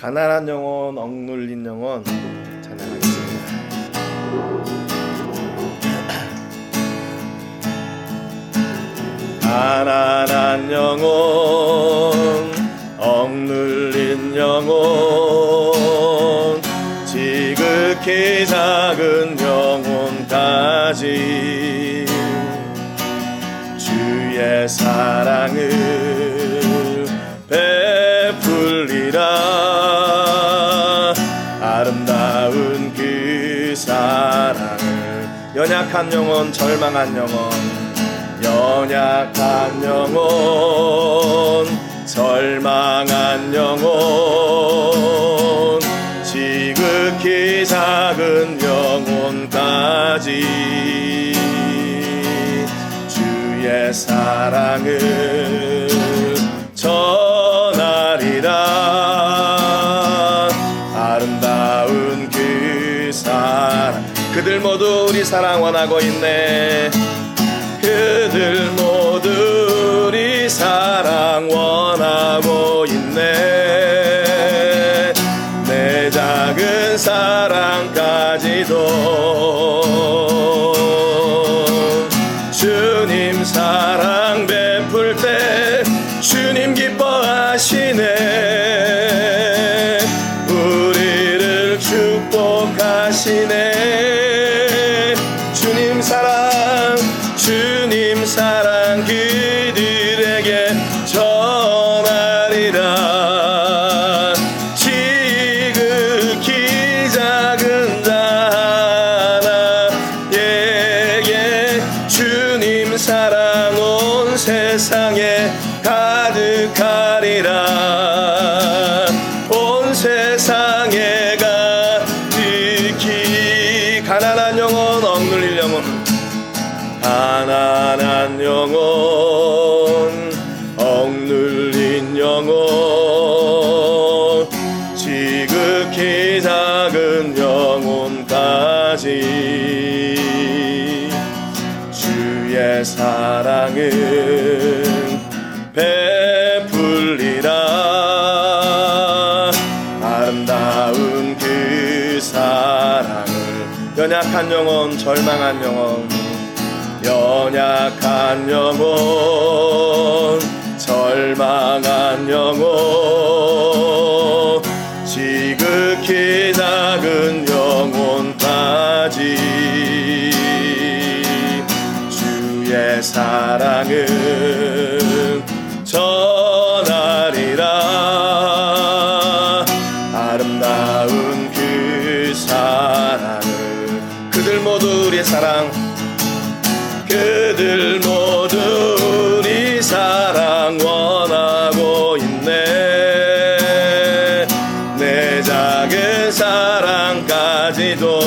가난한 영혼, 억눌린 영혼 찬양하겠습니다. 가난한 영혼, 억눌린 영혼, 지극히 작은 영혼까지 주의 사랑을 베풀리라. 아름다운 그 사랑을. 연약한 영혼, 절망한 영혼, 연약한 영혼, 절망한 영혼, 지극히 작은 영혼까지 주의 사랑을 전하리라. 아름다운 그 사랑. 그들 모두 우리 사랑 원하고 있네. 그들 모두 우리 사랑 원하고 있네. 내 작은 사랑까지도 주님 사랑 베풀 때 주님 기뻐하시네. 우리를 축복하시네. 주님 사랑, 주님 사랑 그들에게 전하리라. 지극히 작은 자 하나에게 주님 사랑 온 세상에 가득하리라. 온 세상에 가득히. 가난한 영혼, 억눌릴 영혼, 가난한 영혼, 억눌린 영혼, 지극히 작은 영혼까지 주의 사랑을 베풀리라. 아름다운 그 사랑을. 연약한 영혼, 절망한 영혼, 연약한 영혼, 절망한 영혼, 지극히 작은 영혼까지 주의 사랑을 전하리라. 아름다운 그 사랑을. 그들 모두 우리의 사랑, 그들 모두 우리 사랑 원하고 있네. 내 작은 사랑까지도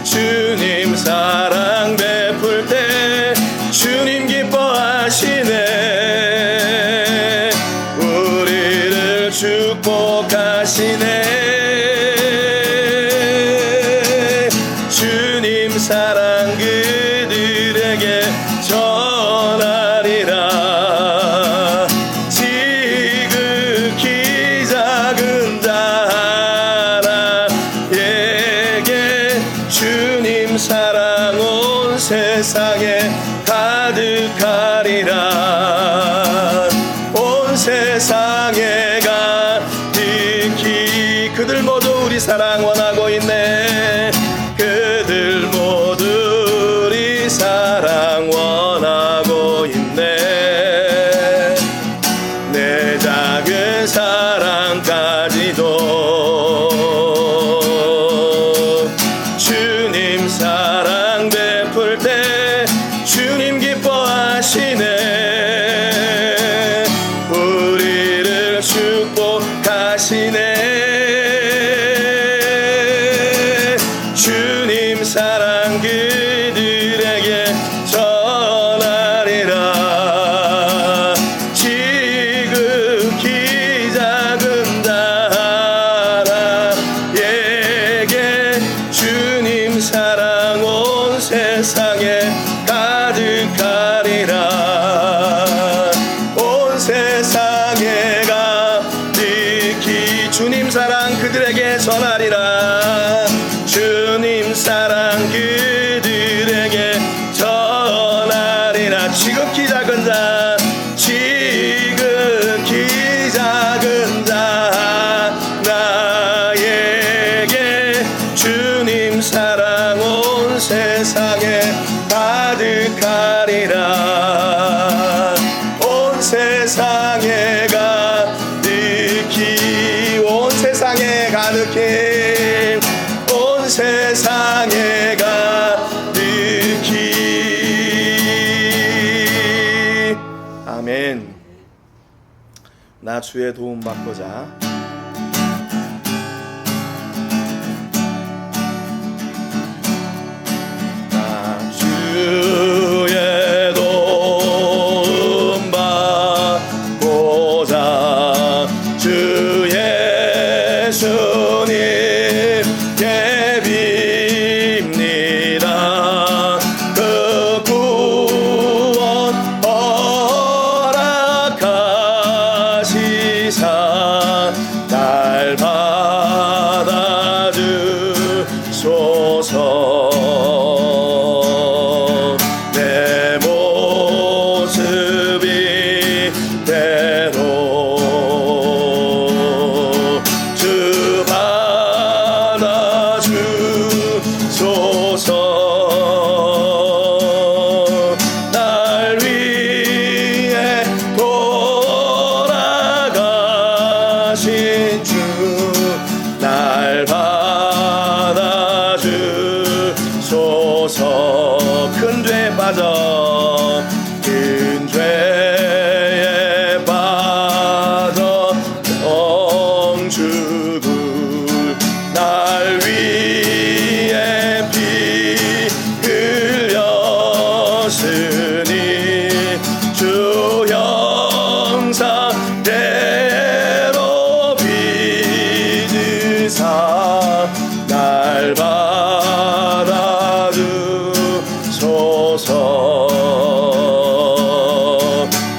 주님 사랑 베풀 때 주님 기뻐하시네. 우리를 축복하시네. 주님 사랑 그들에게 전하리라. 지극히 작은 자 하나에게 주님 사랑 온 세상에 가득하리라. 온 세상에 가득히. 그들 모두 우리 사랑 원하고 있네. 그들 모두 우리 사랑 원하고 있네. 내 작은 사랑까지도 주님 사랑 베풀 때 주님 기뻐하시네. 우리를 축복하시네. 주님 사랑 그들에게 전하리라. 지극히 작은 자 하나에게 주님 사랑 온 세상에 가득하리라. 온 세상에 가득하리라. 온 세상에 가득히, 온 세상에 가득히, 온 세상에 가득히. 아멘. 나 주의 도움 받고자. 나 주의 도움 받고자 주 예수님께 빕니다. 그 구원 허락하시사 날 받아주소서. 내 모습이 대로 주 받아주소서. 날 위해 돌아가신 주 날 받아주소서. 큰 죄에 빠져, 큰 죄에 빠져 영주고 날 위해 피 흘렸으니 주 형상대로 빚으사 날 받아주소서.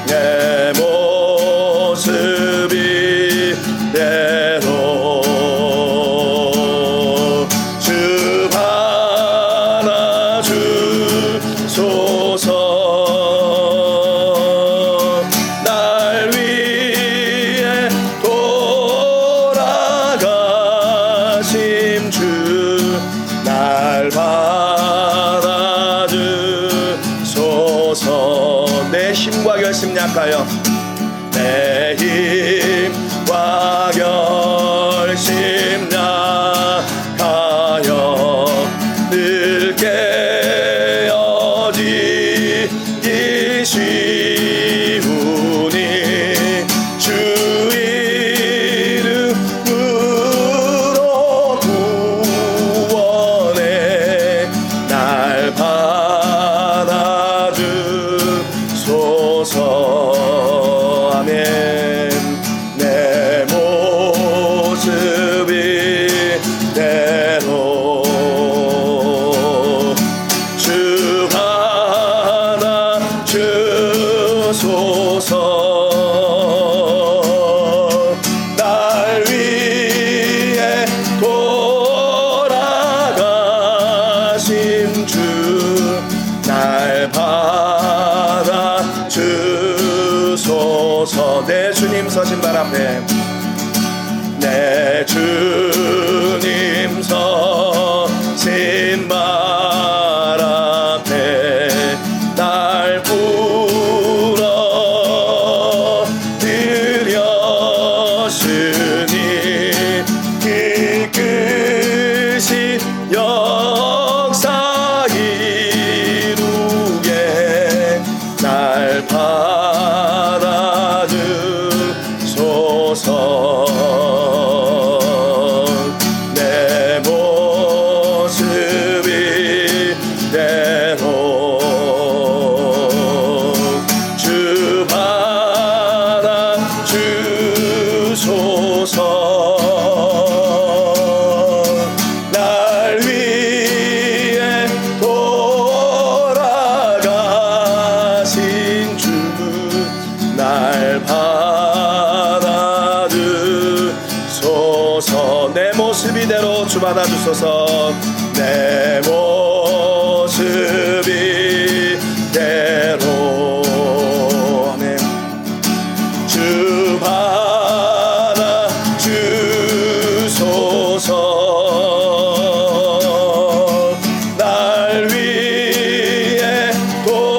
내 모습이 대로 주 받아주소서. 날 위해 돌아가신 주 날 받아주소서. 내 힘과 결심 약하여, 내 힘과 결심 약하여 늘 깨어지기 쉬우니 주 이름으로 구원해 날 받아주소서. 아멘. 내 모습이 대로 주 받아주소서. 날 위해 돌아가신 주 날 받아주소서. 내 주님 서신 발 앞에, 내 주님 서신 발 앞에 날 불러드렸으니 이끄신 역사 이루게 날 받아주소서. 내 모습이 대로 주 받아주소서. 날 위해 돌아가신 주 날 받아주소서. 내 모습이대로 주 받아주소서. 내 모습이 대로. 아멘. 주 받아주소서. 날 위해 돌아가신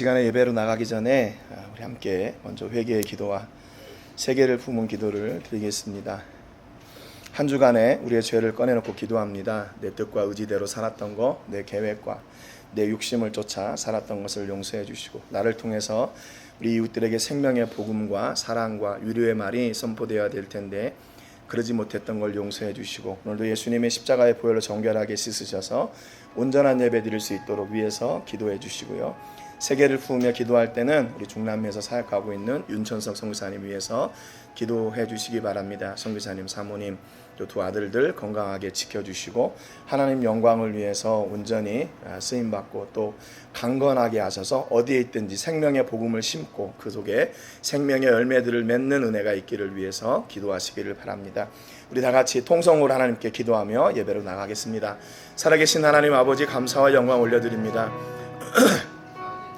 시간에 예배로 나가기 전에 우리 함께 먼저 회개의 기도와 세계를 품은 기도를 드리겠습니다. 한 주간에 우리의 죄를 꺼내놓고 기도합니다. 내 뜻과 의지대로 살았던 것, 내 계획과 내 욕심을 쫓아 살았던 것을 용서해 주시고, 나를 통해서 우리 이웃들에게 생명의 복음과 사랑과 위로의 말이 선포되어야 될 텐데 그러지 못했던 걸 용서해 주시고, 오늘도 예수님의 십자가의 보혈로 정결하게 씻으셔서 온전한 예배 드릴 수 있도록 위해서 기도해 주시고요. 세계를 품으며 기도할 때는 우리 중남미에서 사역하고 있는 윤천석 선교사님 위해서 기도해 주시기 바랍니다. 선교사님, 사모님, 또 두 아들들 건강하게 지켜주시고 하나님 영광을 위해서 온전히 쓰임받고 또 강건하게 하셔서 어디에 있든지 생명의 복음을 심고 그 속에 생명의 열매들을 맺는 은혜가 있기를 위해서 기도하시기를 바랍니다. 우리 다 같이 통성으로 하나님께 기도하며 예배로 나가겠습니다. 살아계신 하나님 아버지, 감사와 영광 올려드립니다.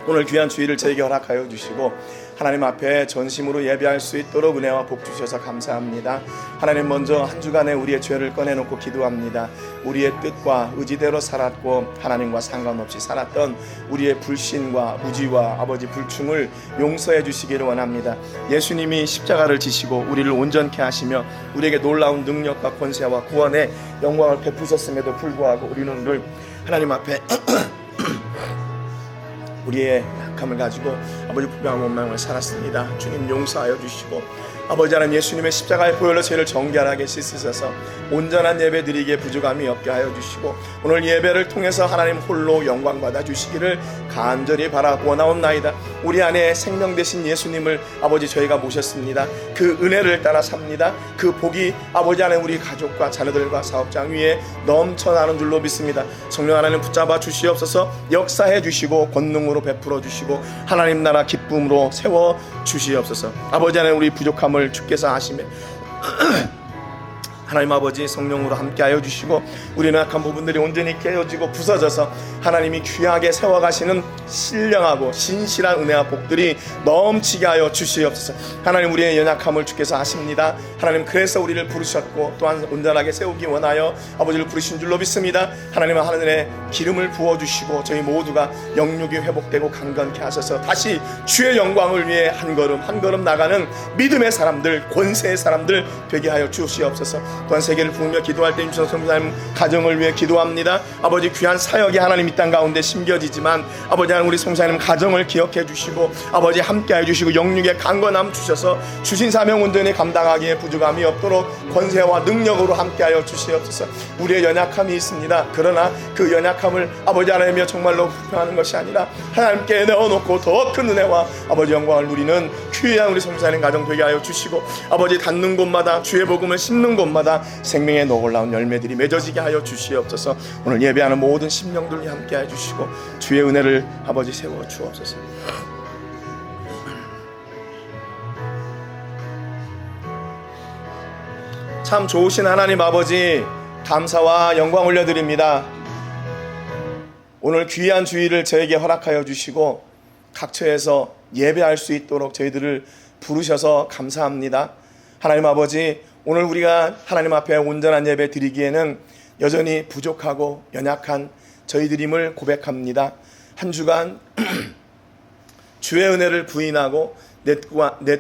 오늘 귀한 주일을 저에게 허락하여 주시고 하나님 앞에 전심으로 예배할 수 있도록 은혜와 복 주셔서 감사합니다. 하나님, 먼저 한 주간에 우리의 죄를 꺼내놓고 기도합니다. 우리의 뜻과 의지대로 살았고 하나님과 상관없이 살았던 우리의 불신과 무지와 아버지 불충을 용서해 주시기를 원합니다. 예수님이 십자가를 지시고 우리를 온전케 하시며 우리에게 놀라운 능력과 권세와 구원의 영광을 베푸셨음에도 불구하고 우리는 늘 하나님 앞에 우리의 약함을 가지고 아버지 부패한 원망을 살았습니다. 주님 용서하여 주시고 아버지 하나님, 예수님의 십자가의 보혈로 죄를 정결하게 씻으셔서 온전한 예배 드리기에 부족함이 없게 하여 주시고 오늘 예배를 통해서 하나님 홀로 영광 받아 주시기를 간절히 바라고 원하옵나이다. 우리 안에 생명 되신 예수님을 아버지 저희가 모셨습니다. 그 은혜를 따라 삽니다. 그 복이 아버지 안에 우리 가족과 자녀들과 사업장 위에 넘쳐나는 줄로 믿습니다. 성령 하나님 붙잡아 주시옵소서. 역사해 주시고 권능으로 베풀어 주시고 하나님 나라 기쁨으로 세워 주시옵소서. 아버지 하나님, 우리 부족함을 주께서 아시며 하나님 아버지 성령으로 함께하여 주시고 우리는 악한 부분들이 온전히 깨어지고 부서져서 하나님이 귀하게 세워가시는 신령하고 신실한 은혜와 복들이 넘치게 하여 주시옵소서. 하나님, 우리의 연약함을 주께서 아십니다. 하나님, 그래서 우리를 부르셨고 또한 온전하게 세우기 원하여 아버지를 부르신 줄로 믿습니다. 하나님은 하늘에 기름을 부어주시고 저희 모두가 영육이 회복되고 강건케 하셔서 다시 주의 영광을 위해 한 걸음 한 걸음 나가는 믿음의 사람들, 권세의 사람들 되게 하여 주시옵소서. 또한 세계를 부으며 기도할 때 윤천석 선교사님 가정을 위해 기도합니다. 아버지, 귀한 사역이 하나님 이 땅 가운데 심겨지지만 아버지 하나님, 우리 선교사님 가정을 기억해 주시고 아버지 함께해 주시고 영육의 강건함 주셔서 주신 사명 온전히 감당하기에 부족함이 없도록 권세와 능력으로 함께하여 주시옵소서. 우리의 연약함이 있습니다. 그러나 그 연약함을 아버지 하나님이여 정말로 불평하는 것이 아니라 하나님께 내어놓고 더 큰 은혜와 아버지 영광을 누리는 귀한 우리 선교사님 가정 되게 하여 주시고 아버지, 닿는 곳마다 주의 복음을 심는 곳마다 생명의 놀라운 열매들이 맺어지게 하여 주시옵소서. 오늘 예배하는 모든 심령들이 함께해 주시고 주의 은혜를 아버지 세워 주옵소서. 참 좋으신 하나님 아버지, 감사와 영광 올려드립니다. 오늘 귀한 주일을 저에게 허락하여 주시고 각처에서 예배할 수 있도록 저희들을 부르셔서 감사합니다. 하나님 아버지, 오늘 우리가 하나님 앞에 온전한 예배 드리기에는 여전히 부족하고 연약한 저희들임을 고백합니다. 한 주간 주의 은혜를 부인하고 내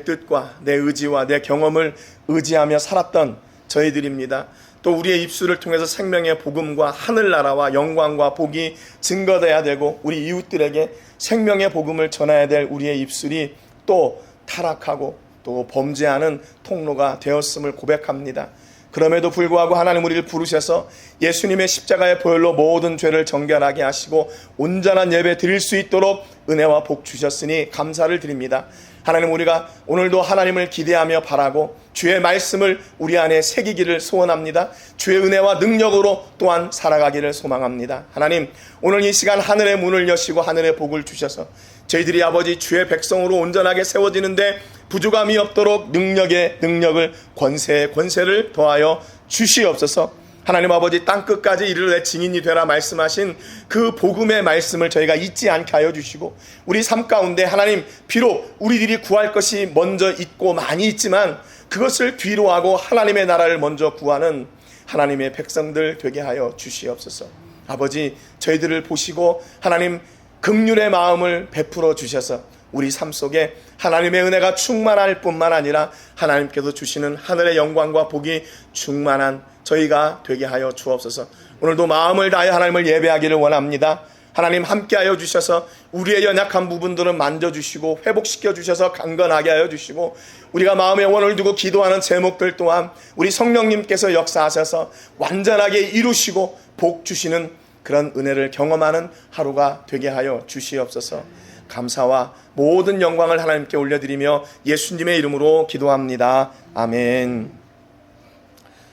뜻과 내 의지와 내 경험을 의지하며 살았던 저희들입니다. 또 우리의 입술을 통해서 생명의 복음과 하늘나라와 영광과 복이 증거돼야 되고 우리 이웃들에게 생명의 복음을 전해야 될 우리의 입술이 또 타락하고 또 범죄하는 통로가 되었음을 고백합니다. 그럼에도 불구하고 하나님 우리를 부르셔서 예수님의 십자가의 보혈로 모든 죄를 정결하게 하시고 온전한 예배 드릴 수 있도록 은혜와 복 주셨으니 감사를 드립니다. 하나님, 우리가 오늘도 하나님을 기대하며 바라고 주의 말씀을 우리 안에 새기기를 소원합니다. 주의 은혜와 능력으로 또한 살아가기를 소망합니다. 하나님, 오늘 이 시간 하늘의 문을 여시고 하늘의 복을 주셔서 저희들이 아버지 주의 백성으로 온전하게 세워지는데 부족함이 없도록 능력의 능력을, 권세의 권세를 더하여 주시옵소서. 하나님 아버지, 땅끝까지 이르러 증인이 되라 말씀하신 그 복음의 말씀을 저희가 잊지 않게 하여 주시고 우리 삶 가운데 하나님, 비록 우리들이 구할 것이 먼저 있고 많이 있지만 그것을 뒤로 하고 하나님의 나라를 먼저 구하는 하나님의 백성들 되게 하여 주시옵소서. 아버지, 저희들을 보시고 하나님 긍휼의 마음을 베풀어 주셔서 우리 삶 속에 하나님의 은혜가 충만할 뿐만 아니라 하나님께서 주시는 하늘의 영광과 복이 충만한 저희가 되게 하여 주옵소서. 오늘도 마음을 다하여 하나님을 예배하기를 원합니다. 하나님 함께하여 주셔서 우리의 연약한 부분들은 만져주시고 회복시켜 주셔서 강건하게 하여 주시고, 우리가 마음의 원을 두고 기도하는 제목들 또한 우리 성령님께서 역사하셔서 완전하게 이루시고 복 주시는 그런 은혜를 경험하는 하루가 되게 하여 주시옵소서. 감사와 모든 영광을 하나님께 올려드리며 예수님의 이름으로 기도합니다. 아멘.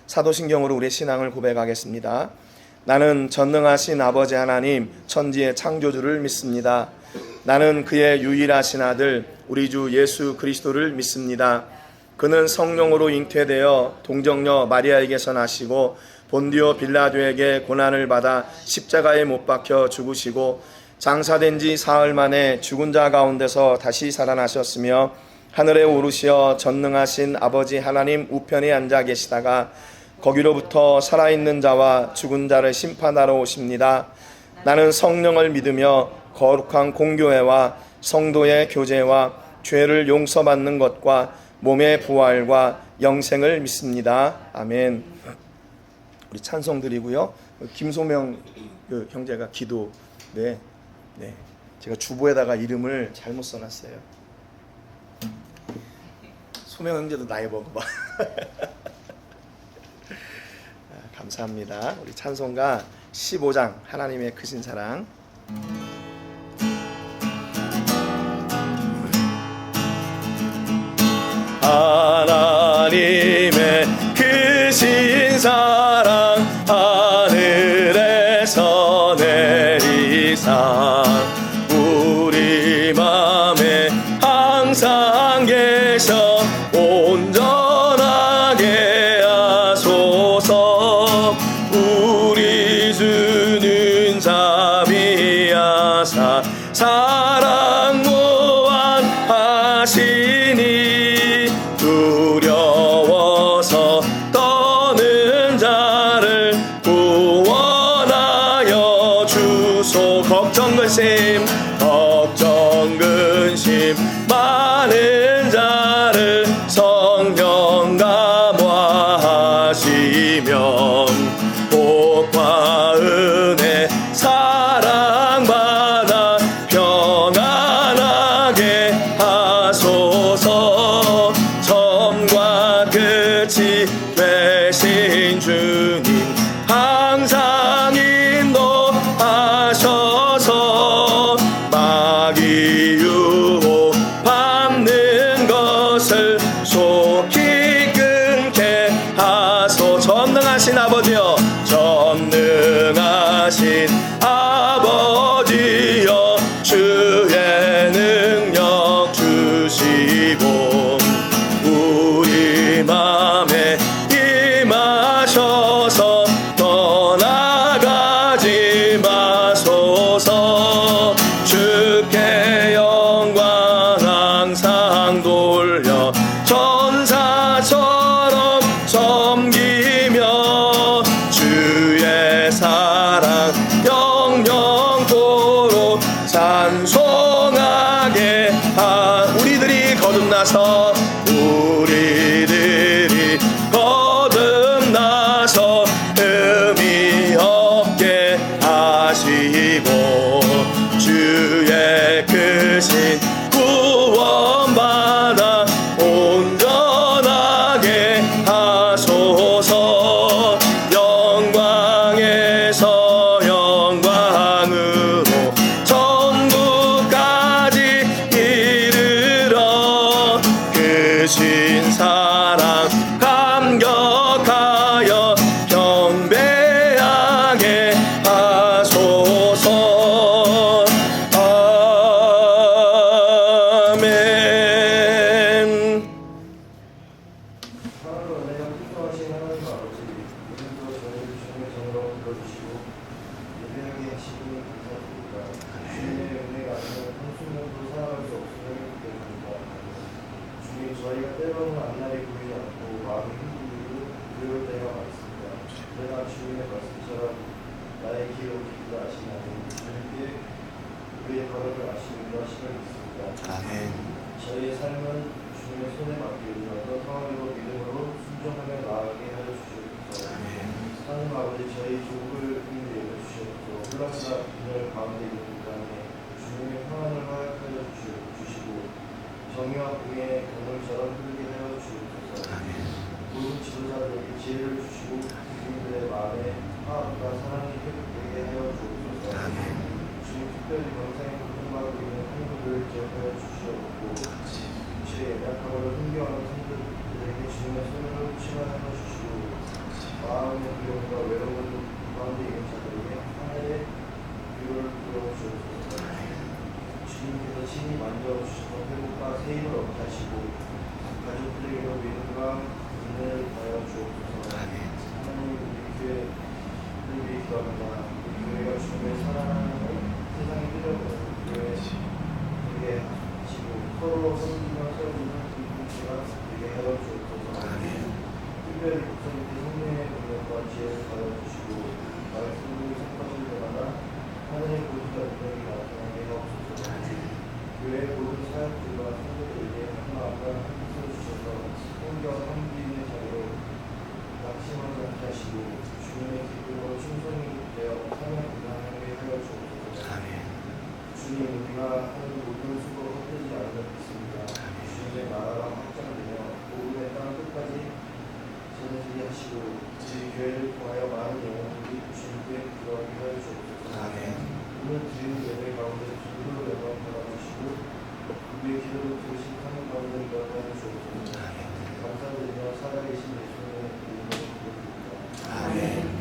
사도신경으로 우리의 신앙을 고백하겠습니다. 나는 전능하신 아버지 하나님 천지의 창조주를 믿습니다. 나는 그의 유일하신 아들 우리 주 예수 그리스도를 믿습니다. 그는 성령으로 잉태되어 동정녀 마리아에게서 나시고 본디오 빌라도에게 고난을 받아 십자가에 못 박혀 죽으시고 장사된 지 사흘 만에 죽은 자 가운데서 다시 살아나셨으며 하늘에 오르시어 전능하신 아버지 하나님 우편에 앉아 계시다가 거기로부터 살아있는 자와 죽은 자를 심판하러 오십니다. 나는 성령을 믿으며 거룩한 공교회와 성도의 교제와 죄를 용서받는 것과 몸의 부활과 영생을 믿습니다. 아멘. 우리 찬송 드리고요. 김소명 형제가 기도. 네. 제가 주보에다가 이름을 잘못 써놨어요. 소명 형제도 나이 먹어봐. 감사합니다. 우리 찬송가 15장 하나님의 크신 사랑. 하나님의 크신 사랑 하늘에서 내리사 우리 맘에 항상 계셔 온전하게 하소서. 우리 주는 자비하사 사랑 무한하시니 두려워서 떠는 자를 구원하여 주소. 걱정 근심 많은 자를 성령 감화하시며 복과 은혜 사랑받아 평안하게 하소서. 처음과 끝이 되신 주님 항상 인도하셔서 마귀 유혹 받는 것을 속히 끊게 하소. 전능하신 아버지여, 전능하신 아버지여, 주의 능력 주시고 우리 맘에 임하셔서 떠나가지 마소서. 주께 영광 항상 돌려 천사처럼 섬기며 주의 사랑 영영토록 찬송하게 우리들이 거듭나서 흠이 없게 하시고 주의 크신 구원받아 온전하게 하소서. 영광에서 영광으로 천국까지 이르러 크신 사랑 감격하여 경배하게 하소서. 아멘. 하나님은 은혜가 풍성하신 하나님 아버지, 오늘도 저희를 주님의 정으로 불러주시고 예배하게 하시니 감사드립니다. 주님의 은혜가 아니면 한순간도 살아갈 수 없음을 믿습니다. 주님, 저희가 때로는 앞날이 보이지 않고 마음이 흔들리고 두려울 때가 많습니다. 그러나 주님의 말씀처럼 나의 길을 깊이 아시나니 주님께 우리의 걸음을 아시고 인도하심을 믿습니다. 아멘. 저희의 삶은 주님의 손에 맡기고 어떤 상황에도 믿음으로 순종하며 나아가게 하여 주시옵소서. 하나님 아버지, 저희 조국을 긍휼히 여겨주시옵소서. 혼란과 분열 가운데 있는 국가에 주님의 평안을 허락하여 주시고 정의와 공의 강물처럼 흐르게 하여 주옵소서. 모든 지도자들에게 지혜를 주시고 국민들의 마음에 화합과 사랑이 회복되게 하여 주옵소서. 주님, 특별히 병상에 고통받고 있는 한국을 기억하여 주시옵고 주의 약하고도 힘겨워하는 성도들에게 주님의 손으로 치료하여 주시고 마음의 두려움과 외로운 가운데 있는 자들에게 하늘의 위로를 부어주옵소서. 주님께서 친히 만져주셔서 회복과 새 힘을 얻게 하시고 가족들에게도 믿음과 은혜를 더하여 주옵소서. 하나님, 우리 교회를 위해 기도합니다. 우리 교회가 주님의 사랑하는 세상에 필요없는 교회 되게 하시고 서로 섬기며 세워주는 이 공동체가 되게 하여 주옵소서. 특별히 목사님께 성령의 능력과 지혜를 더하여 주시고 말씀을 선포하실 때마다 하늘의 보좌 능력이 나타나게 하옵소서. 교회의 모든 사역들과 성도들에게 한 마음과 한 뜻을 주셔서 성경 섬기는 자리로 낙심하지 않게 하시고 주님의 기쁨으로 충성이 되어 사명 감당하게 하여 주옵소서. 주님, 우리가 하는 모든 수고가 헛되지 않음을 믿습니다. 주님의 나라가 확장되며 복음의 땅 끝까지 전해지게 하시고 우리 교회를 통하여 많은 영혼들이 주님께 기도하게 하여 주옵소서. 오늘 드리는 예배 가운데 주님으로 영광 받아주시고 우리의 기도를 들으신 하는 가운데 일어나게 하여 주옵소서. 감사드리며 살아계신 예수님의 이름으로 기도드립니다. 아멘.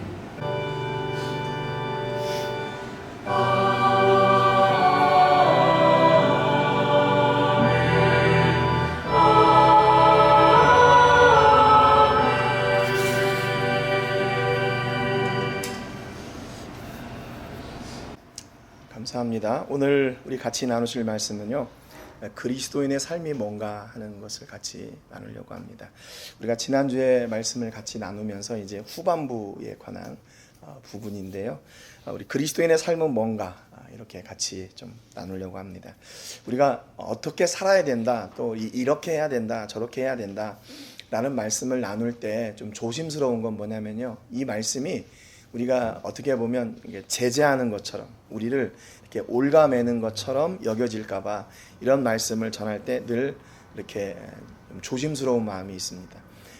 감사합니다. 오늘 우리 같이 나누실 말씀은요, 그리스도인의 삶이 뭔가 하는 것을 같이 나누려고 합니다. 우리가 지난주에 말씀을 같이 나누면서 이제 후반부에 관한 부분인데요, 우리 그리스도인의 삶은 뭔가 이렇게 같이 좀 나누려고 합니다. 우리가 어떻게 살아야 된다, 또 이렇게 해야 된다, 저렇게 해야 된다 라는 말씀을 나눌 때 좀 조심스러운 건 뭐냐면요, 이 말씀이 우리가 어떻게 보면 제재하는 것처럼, 우리를 이렇게 올가매는 것처럼 여겨질까봐 이런 말씀을 전할 때 늘 이렇게 좀 조심스러운 마음이 있습니다.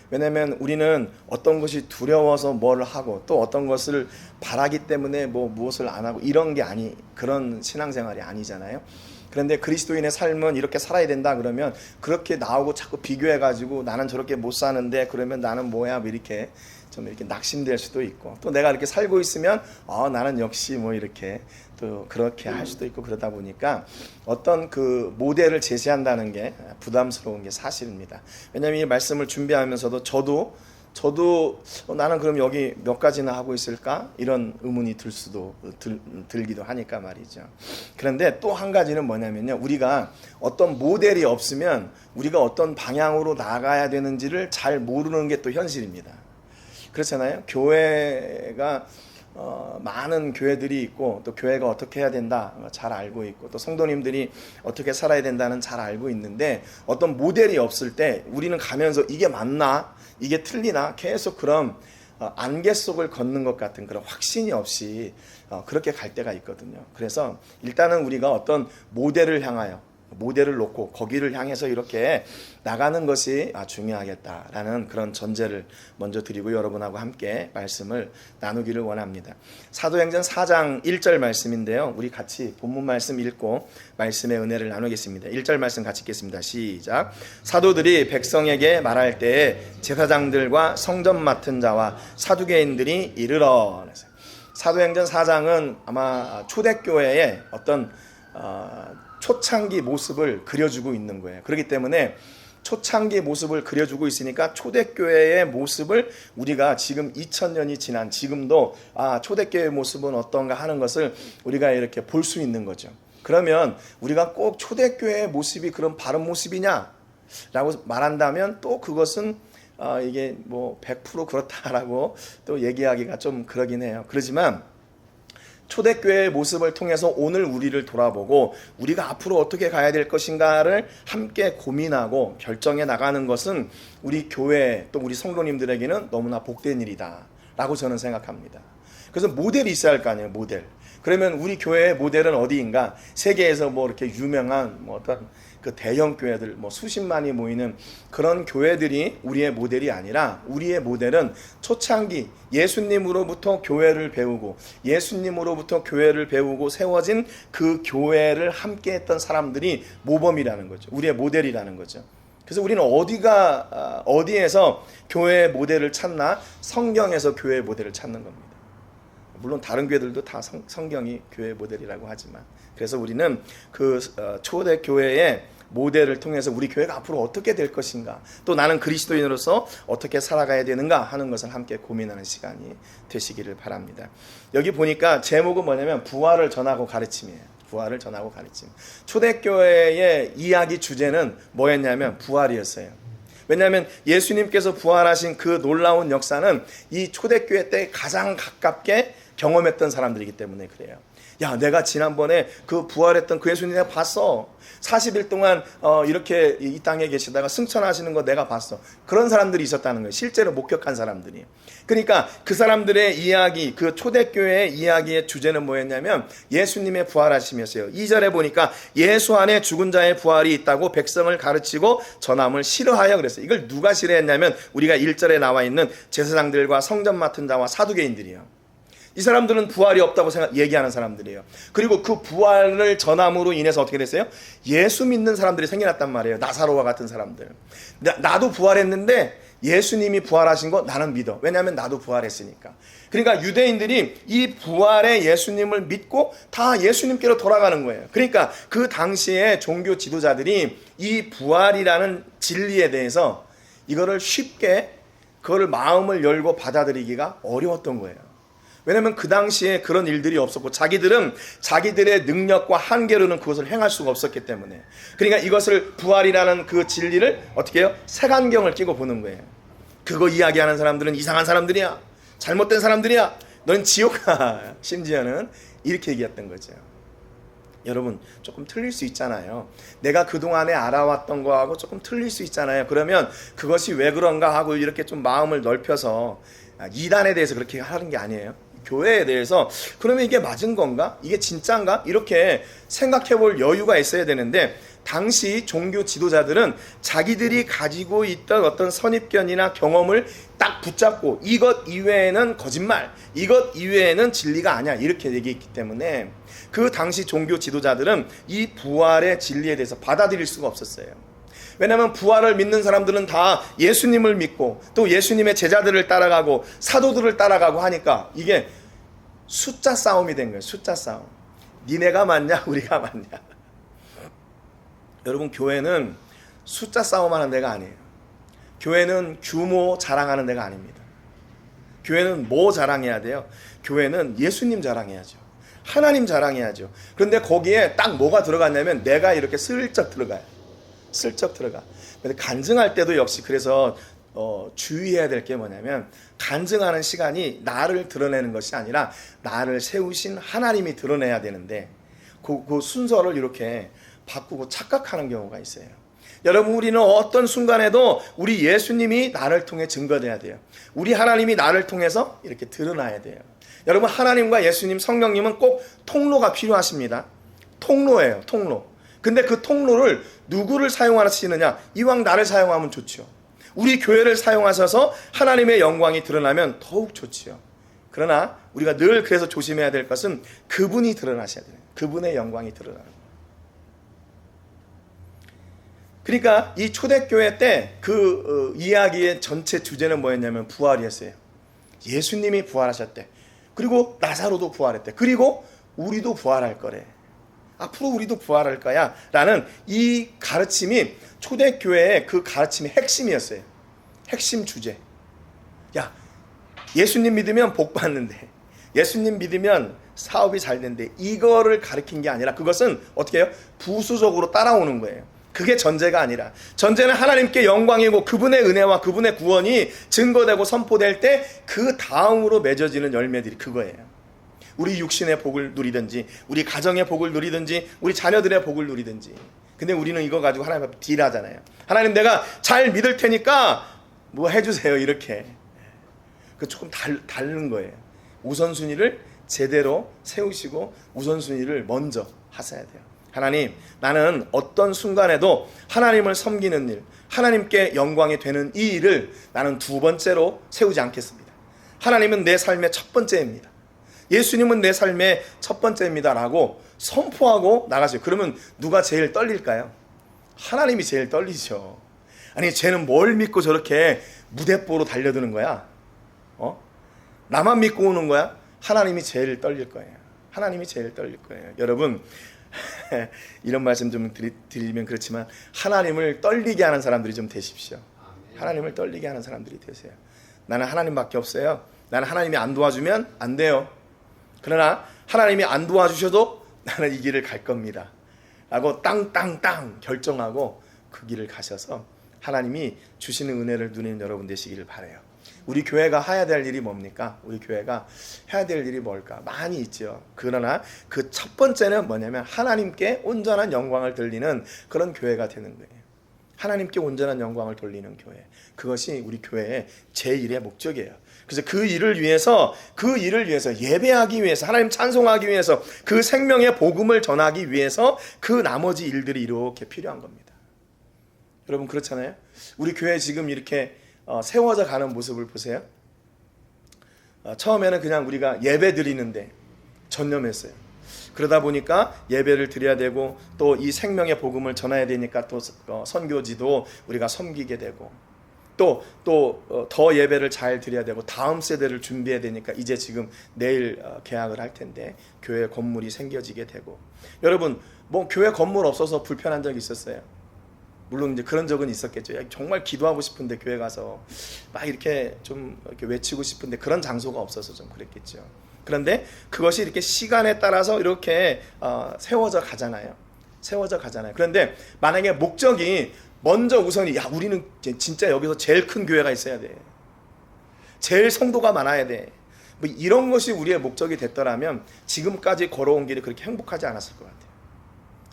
왜냐하면 우리는 어떤 것이 두려워서 뭘 하고 또 어떤 것을 바라기 때문에 무엇을 안 하고 이런 게 그런 신앙생활이 아니잖아요. 그런데 그리스도인의 삶은 이렇게 살아야 된다 그러면 그렇게 나오고 자꾸 비교해가지고 나는 저렇게 못 사는데 그러면 나는 뭐야 이렇게 좀 이렇게 낙심될 수도 있고, 또 내가 이렇게 살고 있으면 나는 역시 이렇게 또 그렇게 할 수도 있고, 그러다 보니까 어떤 그 모델을 제시한다는 게 부담스러운 게 사실입니다. 왜냐하면 이 말씀을 준비하면서도 저도 나는 그럼 여기 몇 가지나 하고 있을까? 이런 의문이 들기도 하니까 말이죠. 그런데 또 한 가지는 뭐냐면요, 우리가 어떤 모델이 없으면 우리가 어떤 방향으로 나가야 되는지를 잘 모르는 게 또 현실입니다. 그렇잖아요. 교회가 많은 교회들이 있고 또 교회가 어떻게 해야 된다 잘 알고 있고 또 성도님들이 어떻게 살아야 된다는 잘 알고 있는데, 어떤 모델이 없을 때 우리는 가면서 이게 맞나 이게 틀리나 계속 그런 안개 속을 걷는 것 같은 그런 확신이 없이 그렇게 갈 때가 있거든요. 그래서 일단은 우리가 어떤 모델을 놓고 거기를 향해서 이렇게 나가는 것이 중요하겠다라는 그런 전제를 먼저 드리고 여러분하고 함께 말씀을 나누기를 원합니다. 사도행전 4장 1절 말씀인데요, 우리 같이 본문 말씀 읽고 말씀의 은혜를 나누겠습니다. 1절 말씀 같이 읽겠습니다. 시작. 사도들이 백성에게 말할 때에 제사장들과 성전 맡은 자와 사두개인들이 이르러. 사도행전 4장은 아마 초대교회의 어떤 초창기 모습을 그려주고 있는 거예요. 그렇기 때문에 초창기 모습을 그려주고 있으니까 초대교회의 모습을 우리가 지금 2000년이 지난 지금도 초대교회의 모습은 어떤가 하는 것을 우리가 이렇게 볼 수 있는 거죠. 그러면 우리가 꼭 초대교회의 모습이 그런 바른 모습이냐 라고 말한다면 또 그것은 이게 100% 그렇다라고 또 얘기하기가 좀 그러긴 해요. 그렇지만 초대교회의 모습을 통해서 오늘 우리를 돌아보고 우리가 앞으로 어떻게 가야 될 것인가를 함께 고민하고 결정해 나가는 것은 우리 교회 또 우리 성도님들에게는 너무나 복된 일이다 라고 저는 생각합니다. 그래서 모델이 있어야 할 거 아니에요. 모델. 그러면 우리 교회의 모델은 어디인가? 세계에서 뭐 이렇게 유명한 뭐 어떤 그 대형 교회들 뭐 수십만이 모이는 그런 교회들이 우리의 모델이 아니라 우리의 모델은 초창기 예수님으로부터 교회를 배우고 예수님으로부터 교회를 배우고 세워진 그 교회를 함께 했던 사람들이 모범이라는 거죠. 우리의 모델이라는 거죠. 그래서 우리는 어디에서 교회의 모델을 찾나? 성경에서 교회의 모델을 찾는 겁니다. 물론 다른 교회들도 다 성경이 교회의 모델이라고 하지만, 그래서 우리는 그 초대교회의 모델을 통해서 우리 교회가 앞으로 어떻게 될 것인가, 또 나는 그리스도인으로서 어떻게 살아가야 되는가 하는 것을 함께 고민하는 시간이 되시기를 바랍니다. 여기 보니까 제목은 뭐냐면 부활을 전하고 가르침이에요. 부활을 전하고 가르침. 초대교회의 이야기 주제는 뭐였냐면 부활이었어요. 왜냐하면 예수님께서 부활하신 그 놀라운 역사는 이 초대교회 때 가장 가깝게 경험했던 사람들이기 때문에 그래요. 야, 내가 지난번에 그 부활했던 그 예수님 내가 봤어. 40일 동안 이렇게 이 땅에 계시다가 승천하시는 거 내가 봤어. 그런 사람들이 있었다는 거예요. 실제로 목격한 사람들이. 그러니까 그 사람들의 이야기, 그 초대교회의 이야기의 주제는 뭐였냐면 예수님의 부활하심이었어요. 2절에 보니까 예수 안에 죽은 자의 부활이 있다고 백성을 가르치고 전함을 싫어하여 그랬어요. 이걸 누가 싫어했냐면 우리가 1절에 나와 있는 제사장들과 성전 맡은 자와 사두개인들이요. 이 사람들은 부활이 없다고 얘기하는 사람들이에요. 그리고 그 부활을 전함으로 인해서 어떻게 됐어요? 예수 믿는 사람들이 생겨났단 말이에요. 나사로와 같은 사람들. 나도 부활했는데 예수님이 부활하신 거 나는 믿어. 왜냐하면 나도 부활했으니까. 그러니까 유대인들이 이 부활의 예수님을 믿고 다 예수님께로 돌아가는 거예요. 그러니까 그 당시에 종교 지도자들이 이 부활이라는 진리에 대해서 이거를 쉽게 그거를 마음을 열고 받아들이기가 어려웠던 거예요. 왜냐하면 그 당시에 그런 일들이 없었고 자기들은 자기들의 능력과 한계로는 그것을 행할 수가 없었기 때문에, 그러니까 이것을 부활이라는 그 진리를 어떻게 해요? 색안경을 끼고 보는 거예요. 그거 이야기하는 사람들은 이상한 사람들이야, 잘못된 사람들이야, 넌 지옥 가. 심지어는 이렇게 얘기했던 거죠. 여러분, 조금 틀릴 수 있잖아요. 내가 그동안에 알아왔던 거하고 조금 틀릴 수 있잖아요. 그러면 그것이 왜 그런가 하고 이렇게 좀 마음을 넓혀서, 이단에 대해서 그렇게 하는 게 아니에요. 교회에 대해서 그러면 이게 맞은 건가? 이게 진짠가? 이렇게 생각해 볼 여유가 있어야 되는데, 당시 종교 지도자들은 자기들이 가지고 있던 어떤 선입견이나 경험을 딱 붙잡고 이것 이외에는 거짓말, 이것 이외에는 진리가 아니야, 이렇게 얘기했기 때문에 그 당시 종교 지도자들은 이 부활의 진리에 대해서 받아들일 수가 없었어요. 왜냐하면 부활을 믿는 사람들은 다 예수님을 믿고 또 예수님의 제자들을 따라가고 사도들을 따라가고 하니까 이게 숫자 싸움이 된 거예요. 숫자 싸움. 니네가 맞냐 우리가 맞냐. 여러분, 교회는 숫자 싸움하는 데가 아니에요. 교회는 규모 자랑하는 데가 아닙니다. 교회는 뭐 자랑해야 돼요? 교회는 예수님 자랑해야죠. 하나님 자랑해야죠. 그런데 거기에 딱 뭐가 들어갔냐면 내가 이렇게 슬쩍 들어가요. 슬쩍 들어가. 근데 간증할 때도 역시 그래서 주의해야 될 게 뭐냐면, 간증하는 시간이 나를 드러내는 것이 아니라 나를 세우신 하나님이 드러내야 되는데 그 순서를 이렇게 바꾸고 착각하는 경우가 있어요. 여러분, 우리는 어떤 순간에도 우리 예수님이 나를 통해 증거돼야 돼요. 우리 하나님이 나를 통해서 이렇게 드러나야 돼요. 여러분, 하나님과 예수님, 성령님은 꼭 통로가 필요하십니다. 통로예요, 통로. 근데 그 통로를 누구를 사용하시느냐? 이왕 나를 사용하면 좋죠. 우리 교회를 사용하셔서 하나님의 영광이 드러나면 더욱 좋지요. 그러나 우리가 늘 그래서 조심해야 될 것은 그분이 드러나셔야 돼요. 그분의 영광이 드러나는 거예요. 그러니까 이 초대교회 때 그 이야기의 전체 주제는 뭐였냐면 부활이었어요. 예수님이 부활하셨대. 그리고 나사로도 부활했대. 그리고 우리도 부활할 거래. 앞으로 우리도 부활할 거야 라는 이 가르침이 초대교회의 그 가르침의 핵심이었어요. 핵심 주제. 야, 예수님 믿으면 복 받는데, 예수님 믿으면 사업이 잘 된대, 이거를 가르친 게 아니라 그것은 어떻게 해요? 부수적으로 따라오는 거예요. 그게 전제가 아니라, 전제는 하나님께 영광이고 그분의 은혜와 그분의 구원이 증거되고 선포될 때 그 다음으로 맺어지는 열매들이 그거예요. 우리 육신의 복을 누리든지 우리 가정의 복을 누리든지 우리 자녀들의 복을 누리든지. 근데 우리는 이거 가지고 하나님 앞에 딜하잖아요. 하나님 내가 잘 믿을 테니까 뭐 해주세요 이렇게. 그 조금 다른 거예요. 우선순위를 제대로 세우시고 우선순위를 먼저 하셔야 돼요. 하나님, 나는 어떤 순간에도 하나님을 섬기는 일, 하나님께 영광이 되는 이 일을 나는 두 번째로 세우지 않겠습니다. 하나님은 내 삶의 첫 번째입니다. 예수님은 내 삶의 첫 번째입니다 라고 선포하고 나가세요. 그러면 누가 제일 떨릴까요? 하나님이 제일 떨리죠. 아니, 쟤는 뭘 믿고 저렇게 무대뽀로 달려드는 거야? 나만 믿고 오는 거야? 하나님이 제일 떨릴 거예요. 하나님이 제일 떨릴 거예요. 여러분, 이런 말씀 좀 드리면 그렇지만 하나님을 떨리게 하는 사람들이 좀 되십시오. 하나님을 떨리게 하는 사람들이 되세요. 나는 하나님밖에 없어요. 나는 하나님이 안 도와주면 안 돼요. 그러나 하나님이 안 도와주셔도 나는 이 길을 갈 겁니다 라고 땅땅땅 결정하고 그 길을 가셔서 하나님이 주시는 은혜를 누리는 여러분 되시기를 바라요. 우리 교회가 해야 될 일이 뭡니까? 우리 교회가 해야 될 일이 뭘까? 많이 있죠. 그러나 그 첫 번째는 뭐냐면 하나님께 온전한 영광을 돌리는 그런 교회가 되는 거예요. 하나님께 온전한 영광을 돌리는 교회. 그것이 우리 교회의 제1의 목적이에요. 그래서 그 일을 위해서 예배하기 위해서, 하나님 찬송하기 위해서, 그 생명의 복음을 전하기 위해서 그 나머지 일들이 이렇게 필요한 겁니다. 여러분 그렇잖아요. 우리 교회 지금 이렇게 세워져 가는 모습을 보세요. 처음에는 그냥 우리가 예배 드리는데 전념했어요. 그러다 보니까 예배를 드려야 되고 또 이 생명의 복음을 전해야 되니까 또 선교지도 우리가 섬기게 되고 또 더 예배를 잘 드려야 되고 다음 세대를 준비해야 되니까 이제 지금 내일 개학을 할 텐데 교회 건물이 생겨지게 되고. 여러분 뭐 교회 건물 없어서 불편한 적이 있었어요? 물론 이제 그런 적은 있었겠죠. 정말 기도하고 싶은데 교회 가서 막 이렇게 좀 이렇게 외치고 싶은데 그런 장소가 없어서 좀 그랬겠죠. 그런데 그것이 이렇게 시간에 따라서 이렇게 세워져 가잖아요. 그런데 만약에 목적이 먼저 우선이 우리는 진짜 여기서 제일 큰 교회가 있어야 돼. 제일 성도가 많아야 돼. 뭐 이런 것이 우리의 목적이 됐더라면 지금까지 걸어온 길이 그렇게 행복하지 않았을 것 같아요.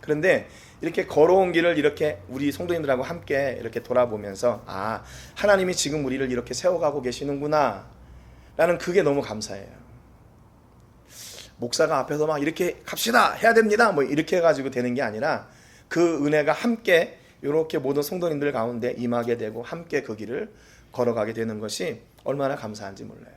그런데 이렇게 걸어온 길을 이렇게 우리 성도님들하고 함께 이렇게 돌아보면서 하나님이 지금 우리를 이렇게 세워가고 계시는구나 라는 그게 너무 감사해요. 목사가 앞에서 막 이렇게 갑시다 해야 됩니다 뭐 이렇게 해가지고 되는 게 아니라 그 은혜가 함께 이렇게 모든 성도님들 가운데 임하게 되고 함께 그 길을 걸어가게 되는 것이 얼마나 감사한지 몰라요.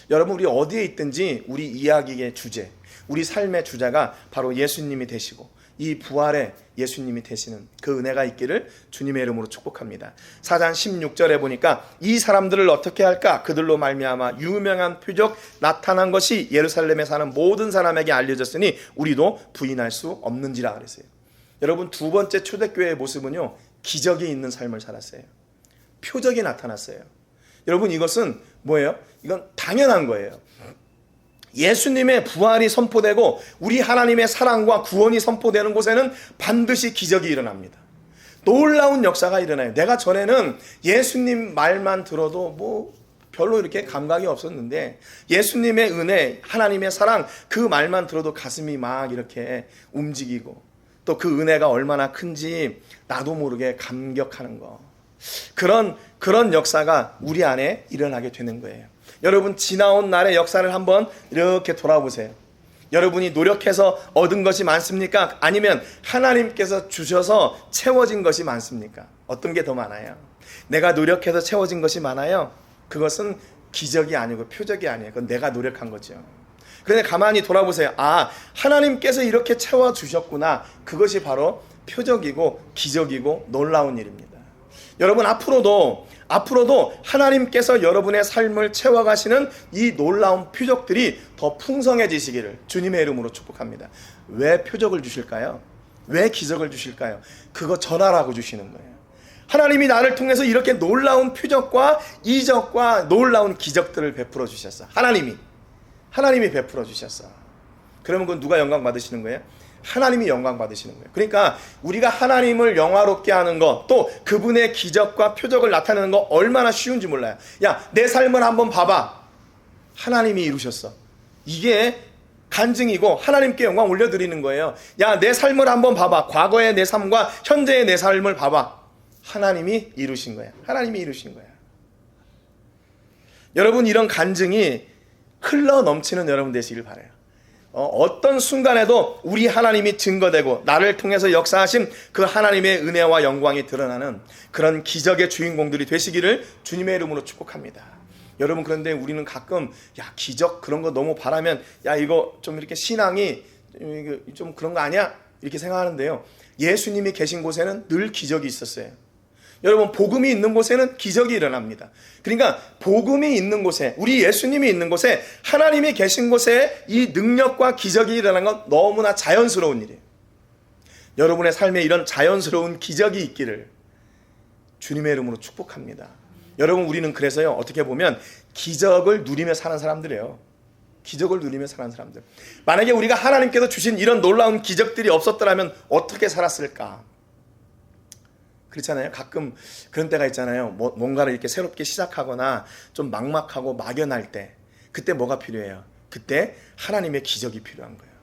여러분 우리 어디에 있든지 우리 이야기의 주제, 우리 삶의 주제가 바로 예수님이 되시고 이 부활의 예수님이 되시는 그 은혜가 있기를 주님의 이름으로 축복합니다. 4장 16절에 보니까 이 사람들을 어떻게 할까? 그들로 말미암아 유명한 표적 나타난 것이 예루살렘에 사는 모든 사람에게 알려졌으니 우리도 부인할 수 없는지라 그랬어요. 여러분 두 번째 초대교회의 모습은요, 기적이 있는 삶을 살았어요. 표적이 나타났어요. 여러분 이것은 뭐예요? 이건 당연한 거예요. 예수님의 부활이 선포되고 우리 하나님의 사랑과 구원이 선포되는 곳에는 반드시 기적이 일어납니다. 놀라운 역사가 일어나요. 내가 전에는 예수님 말만 들어도 뭐 별로 이렇게 감각이 없었는데 예수님의 은혜, 하나님의 사랑 그 말만 들어도 가슴이 막 이렇게 움직이고 또 그 은혜가 얼마나 큰지 나도 모르게 감격하는 거. 그런 역사가 우리 안에 일어나게 되는 거예요. 여러분 지나온 날의 역사를 한번 이렇게 돌아보세요. 여러분이 노력해서 얻은 것이 많습니까? 아니면 하나님께서 주셔서 채워진 것이 많습니까? 어떤 게 더 많아요? 내가 노력해서 채워진 것이 많아요? 그것은 기적이 아니고 표적이 아니에요. 그건 내가 노력한 거죠. 그런데 가만히 돌아보세요. 하나님께서 이렇게 채워주셨구나. 그것이 바로 표적이고 기적이고 놀라운 일입니다. 여러분 앞으로도 하나님께서 여러분의 삶을 채워가시는 이 놀라운 표적들이 더 풍성해지시기를 주님의 이름으로 축복합니다. 왜 표적을 주실까요? 왜 기적을 주실까요? 그거 전하라고 주시는 거예요. 하나님이 나를 통해서 이렇게 놀라운 표적과 이적과 놀라운 기적들을 베풀어 주셨어. 하나님이 베풀어 주셨어. 그러면 그건 누가 영광 받으시는 거예요? 하나님이 영광 받으시는 거예요. 그러니까 우리가 하나님을 영화롭게 하는 것, 또 그분의 기적과 표적을 나타내는 거 얼마나 쉬운지 몰라요. 내 삶을 한번 봐봐. 하나님이 이루셨어. 이게 간증이고 하나님께 영광 올려드리는 거예요. 야, 내 삶을 한번 봐봐. 과거의 내 삶과 현재의 내 삶을 봐봐. 하나님이 이루신 거야. 하나님이 이루신 거야. 여러분, 이런 간증이 흘러 넘치는 여러분 되시길 바라요. 어떤 순간에도 우리 하나님이 증거되고 나를 통해서 역사하신 그 하나님의 은혜와 영광이 드러나는 그런 기적의 주인공들이 되시기를 주님의 이름으로 축복합니다. 여러분, 그런데 우리는 가끔 기적 그런 거 너무 바라면 이거 좀 이렇게 신앙이 좀 그런 거 아니야? 이렇게 생각하는데요. 예수님이 계신 곳에는 늘 기적이 있었어요. 여러분, 복음이 있는 곳에는 기적이 일어납니다. 그러니까 복음이 있는 곳에, 우리 예수님이 있는 곳에, 하나님이 계신 곳에 이 능력과 기적이 일어나는 건 너무나 자연스러운 일이에요. 여러분의 삶에 이런 자연스러운 기적이 있기를 주님의 이름으로 축복합니다. 여러분, 우리는 그래서요, 어떻게 보면 기적을 누리며 사는 사람들이에요. 기적을 누리며 사는 사람들. 만약에 우리가 하나님께서 주신 이런 놀라운 기적들이 없었더라면 어떻게 살았을까? 그렇잖아요. 가끔 그런 때가 있잖아요. 뭔가를 이렇게 새롭게 시작하거나 좀 막막하고 막연할 때, 그때 뭐가 필요해요? 그때 하나님의 기적이 필요한 거예요.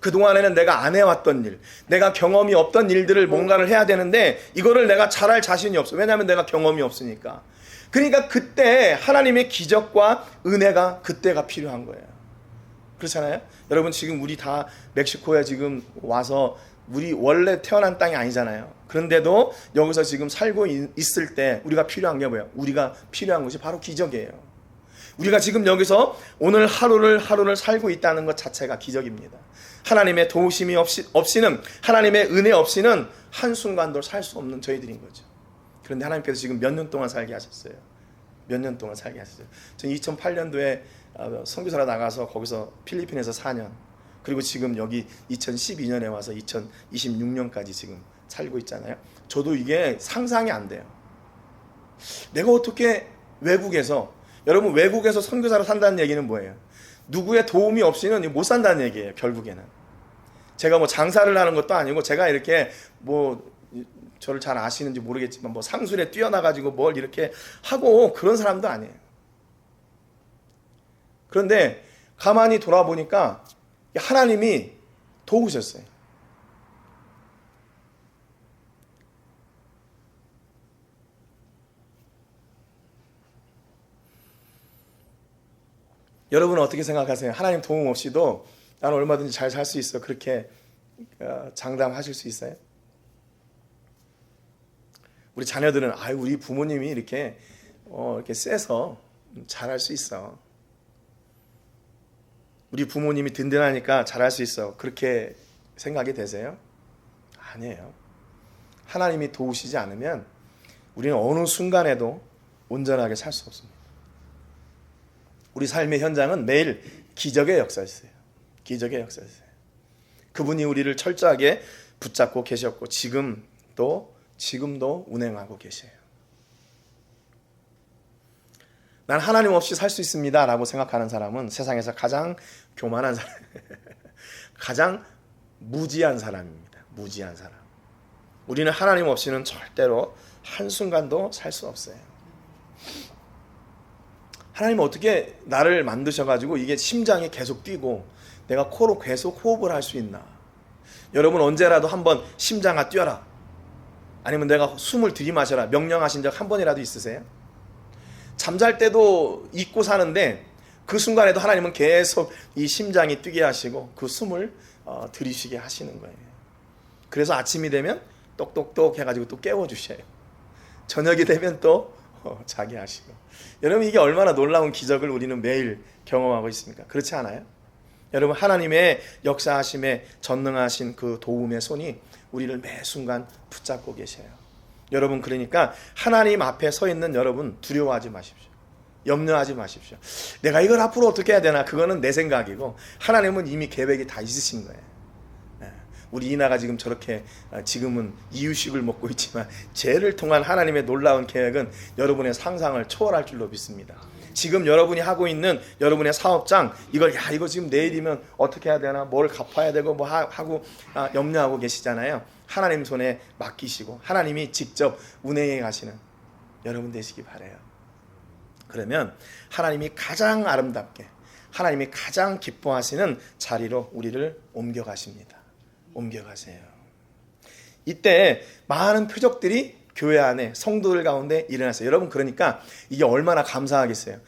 그동안에는 내가 안 해왔던 일, 내가 경험이 없던 일들을 뭔가를 해야 되는데 이거를 내가 잘할 자신이 없어. 왜냐하면 내가 경험이 없으니까. 그러니까 그때 하나님의 기적과 은혜가 그때가 필요한 거예요. 그렇잖아요. 여러분, 지금 우리 다 멕시코에 지금 와서 우리 원래 태어난 땅이 아니잖아요. 그런데도 여기서 지금 살고 있을 때 우리가 필요한 게 뭐예요? 우리가 필요한 것이 바로 기적이에요. 우리가 지금 여기서 오늘 하루를 살고 있다는 것 자체가 기적입니다. 하나님의 도우심이 없이는, 하나님의 은혜 없이는 한순간도 살 수 없는 저희들인 거죠. 그런데 하나님께서 지금 몇 년 동안 살게 하셨어요. 몇 년 동안 살게 하셨어요. 저는 2008년도에 선교사로 나가서 거기서 필리핀에서 4년, 그리고 지금 여기 2012년에 와서 2026년까지 지금 살고 있잖아요. 저도 이게 상상이 안 돼요. 내가 어떻게 외국에서, 여러분, 외국에서 선교사로 산다는 얘기는 뭐예요? 누구의 도움이 없이는 못 산다는 얘기예요. 결국에는 제가 장사를 하는 것도 아니고, 제가 이렇게 저를 잘 아시는지 모르겠지만 상술에 뛰어나가지고 뭘 이렇게 하고 그런 사람도 아니에요. 그런데 가만히 돌아보니까 하나님이 도우셨어요. 여러분은 어떻게 생각하세요? 하나님 도움 없이도 나는 얼마든지 잘 살 수 있어, 그렇게 장담하실 수 있어요? 우리 자녀들은 우리 부모님이 이렇게 세서 잘할 수 있어. 우리 부모님이 든든하니까 잘할 수 있어. 그렇게 생각이 되세요? 아니에요. 하나님이 도우시지 않으면 우리는 어느 순간에도 온전하게 살 수 없습니다. 우리 삶의 현장은 매일 기적의 역사였어요. 기적의 역사였어요. 그분이 우리를 철저하게 붙잡고 계셨고 지금도 운행하고 계세요. 난 하나님 없이 살 수 있습니다 라고 생각하는 사람은 세상에서 가장 교만한 사람, 가장 무지한 사람입니다. 무지한 사람. 우리는 하나님 없이는 절대로 한순간도 살 수 없어요. 하나님은 어떻게 나를 만드셔가지고 이게 심장이 계속 뛰고 내가 코로 계속 호흡을 할 수 있나? 여러분, 언제라도 한번 심장아 뛰어라, 아니면 내가 숨을 들이마셔라 명령하신 적 한 번이라도 있으세요? 잠잘 때도 잊고 사는데 그 순간에도 하나님은 계속 이 심장이 뛰게 하시고 그 숨을 들이쉬게 하시는 거예요. 그래서 아침이 되면 똑똑똑 해가지고 또 깨워주셔요. 저녁이 되면 또 자게 하시고. 여러분, 이게 얼마나 놀라운 기적을 우리는 매일 경험하고 있습니까? 그렇지 않아요? 여러분, 하나님의 역사하심에 전능하신 그 도움의 손이 우리를 매 순간 붙잡고 계셔요. 여러분, 그러니까 하나님 앞에 서 있는 여러분, 두려워하지 마십시오. 염려하지 마십시오. 내가 이걸 앞으로 어떻게 해야 되나? 그거는 내 생각이고 하나님은 이미 계획이 다 있으신 거예요. 우리 이나가 지금 저렇게 지금은 이유식을 먹고 있지만 죄를 통한 하나님의 놀라운 계획은 여러분의 상상을 초월할 줄로 믿습니다. 지금 여러분이 하고 있는 여러분의 사업장, 이거 지금 내일이면 어떻게 해야 되나, 뭘 갚아야 되고 뭐 하고 염려하고 계시잖아요. 하나님 손에 맡기시고 하나님이 직접 운행해 가시는 여러분 되시기 바라요. 그러면 하나님이 가장 아름답게, 하나님이 가장 기뻐하시는 자리로 우리를 옮겨가십니다. 옮겨가세요. 이때 많은 표적들이 교회 안에 성도들 가운데 일어났어요. 여러분, 그러니까 이게 얼마나 감사하겠어요.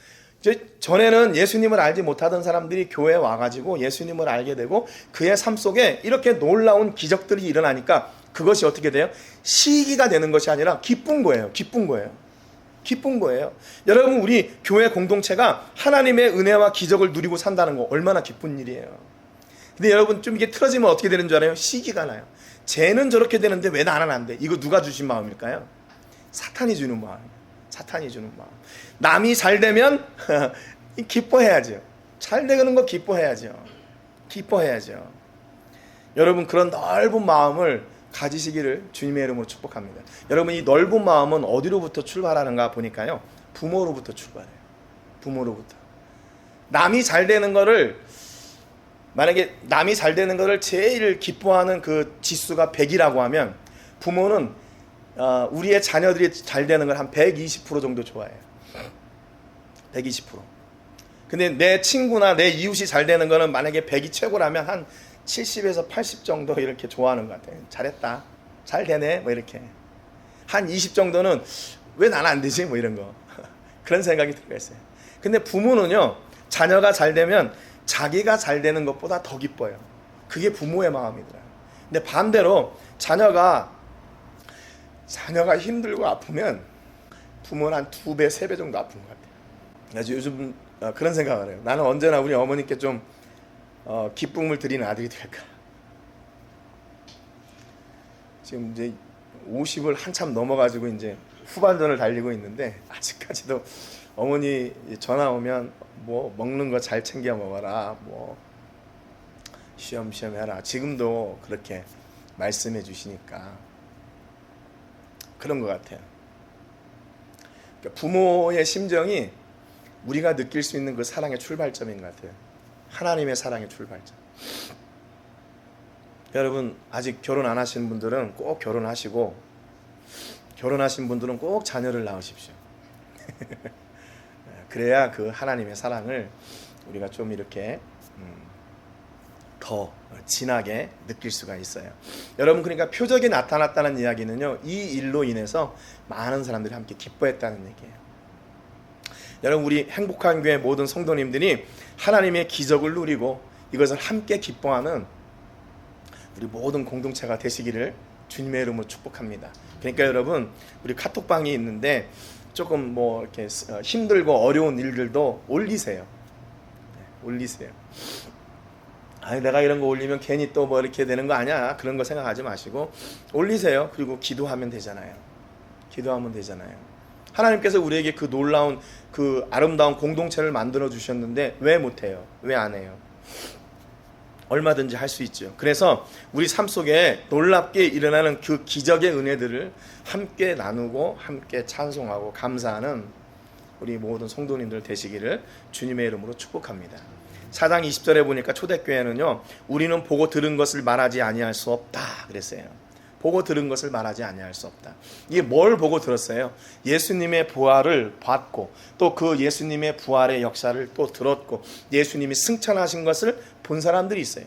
전에는 예수님을 알지 못하던 사람들이 교회에 와가지고 예수님을 알게 되고 그의 삶 속에 이렇게 놀라운 기적들이 일어나니까 그것이 어떻게 돼요? 시기가 되는 것이 아니라 기쁜 거예요. 기쁜 거예요. 기쁜 거예요. 여러분, 우리 교회 공동체가 하나님의 은혜와 기적을 누리고 산다는 거 얼마나 기쁜 일이에요. 근데 여러분, 좀 이게 틀어지면 어떻게 되는 줄 알아요? 시기가 나요. 쟤는 저렇게 되는데 왜 나는 안 돼? 이거 누가 주신 마음일까요? 사탄이 주는 마음이에요. 사탄이 주는 마음. 남이 잘 되면 기뻐해야죠. 잘 되는 거 기뻐해야죠. 기뻐해야죠. 여러분, 그런 넓은 마음을 가지시기를 주님의 이름으로 축복합니다. 여러분, 이 넓은 마음은 어디로부터 출발하는가 보니까요, 부모로부터 출발해요. 부모로부터. 남이 잘 되는 거를, 만약에 남이 잘 되는 거를 제일 기뻐하는 그 지수가 100이라고 하면 부모는 우리의 자녀들이 잘 되는 걸 한 120% 정도 좋아해요. 120%. 근데 내 친구나 내 이웃이 잘 되는 거는 만약에 100이 최고라면 한 70에서 80 정도 이렇게 좋아하는 것 같아요. 잘했다. 잘 되네. 뭐 이렇게. 한 20 정도는 왜 난 안 되지? 뭐 이런 거. 그런 생각이 들어가 있어요. 근데 부모는요, 자녀가 잘 되면 자기가 잘 되는 것보다 더 기뻐요. 그게 부모의 마음이더라고요. 근데 반대로 자녀가 힘들고 아프면 부모는 한 2배, 3배 정도 아픈 것 같아요. 그래서 요즘 그런 생각을 해요. 나는 언제나 우리 어머니께 좀 기쁨을 드리는 아들이 될까. 지금 이제 50을 한참 넘어가지고 이제 후반전을 달리고 있는데 아직까지도 어머니 전화 오면 뭐 먹는 거 잘 챙겨 먹어라, 뭐 쉬엄쉬엄 해라. 지금도 그렇게 말씀해 주시니까 그런 것 같아요. 그러니까 부모의 심정이 우리가 느낄 수 있는 그 사랑의 출발점인 것 같아요. 하나님의 사랑의 출발점. 여러분, 아직 결혼 안 하신 분들은 꼭 결혼하시고, 결혼하신 분들은 꼭 자녀를 낳으십시오. 그래야 그 하나님의 사랑을 우리가 좀 이렇게 더 진하게 느낄 수가 있어요. 여러분, 그러니까 표적이 나타났다는 이야기는요, 이 일로 인해서 많은 사람들이 함께 기뻐했다는 얘기예요. 여러분, 우리 행복한 교회 모든 성도님들이 하나님의 기적을 누리고 이것을 함께 기뻐하는 우리 모든 공동체가 되시기를 주님의 이름으로 축복합니다. 그러니까 여러분, 우리 카톡방이 있는데 조금 뭐 이렇게 힘들고 어려운 일들도 올리세요. 올리세요. 아니, 내가 이런 거 올리면 괜히 또 뭐 이렇게 되는 거 아니야. 그런 거 생각하지 마시고 올리세요. 그리고 기도하면 되잖아요. 기도하면 되잖아요. 하나님께서 우리에게 그 놀라운 그 아름다운 공동체를 만들어 주셨는데 왜 못해요? 왜 안 해요? 얼마든지 할 수 있죠. 그래서 우리 삶 속에 놀랍게 일어나는 그 기적의 은혜들을 함께 나누고 함께 찬송하고 감사하는 우리 모든 성도님들 되시기를 주님의 이름으로 축복합니다. 4장 20절에 보니까 초대교회는요, 우리는 보고 들은 것을 말하지 아니할 수 없다 그랬어요. 보고 들은 것을 말하지 아니할 수 없다. 이게 뭘 보고 들었어요? 예수님의 부활을 봤고, 또 그 예수님의 부활의 역사를 또 들었고, 예수님이 승천하신 것을 본 사람들이 있어요.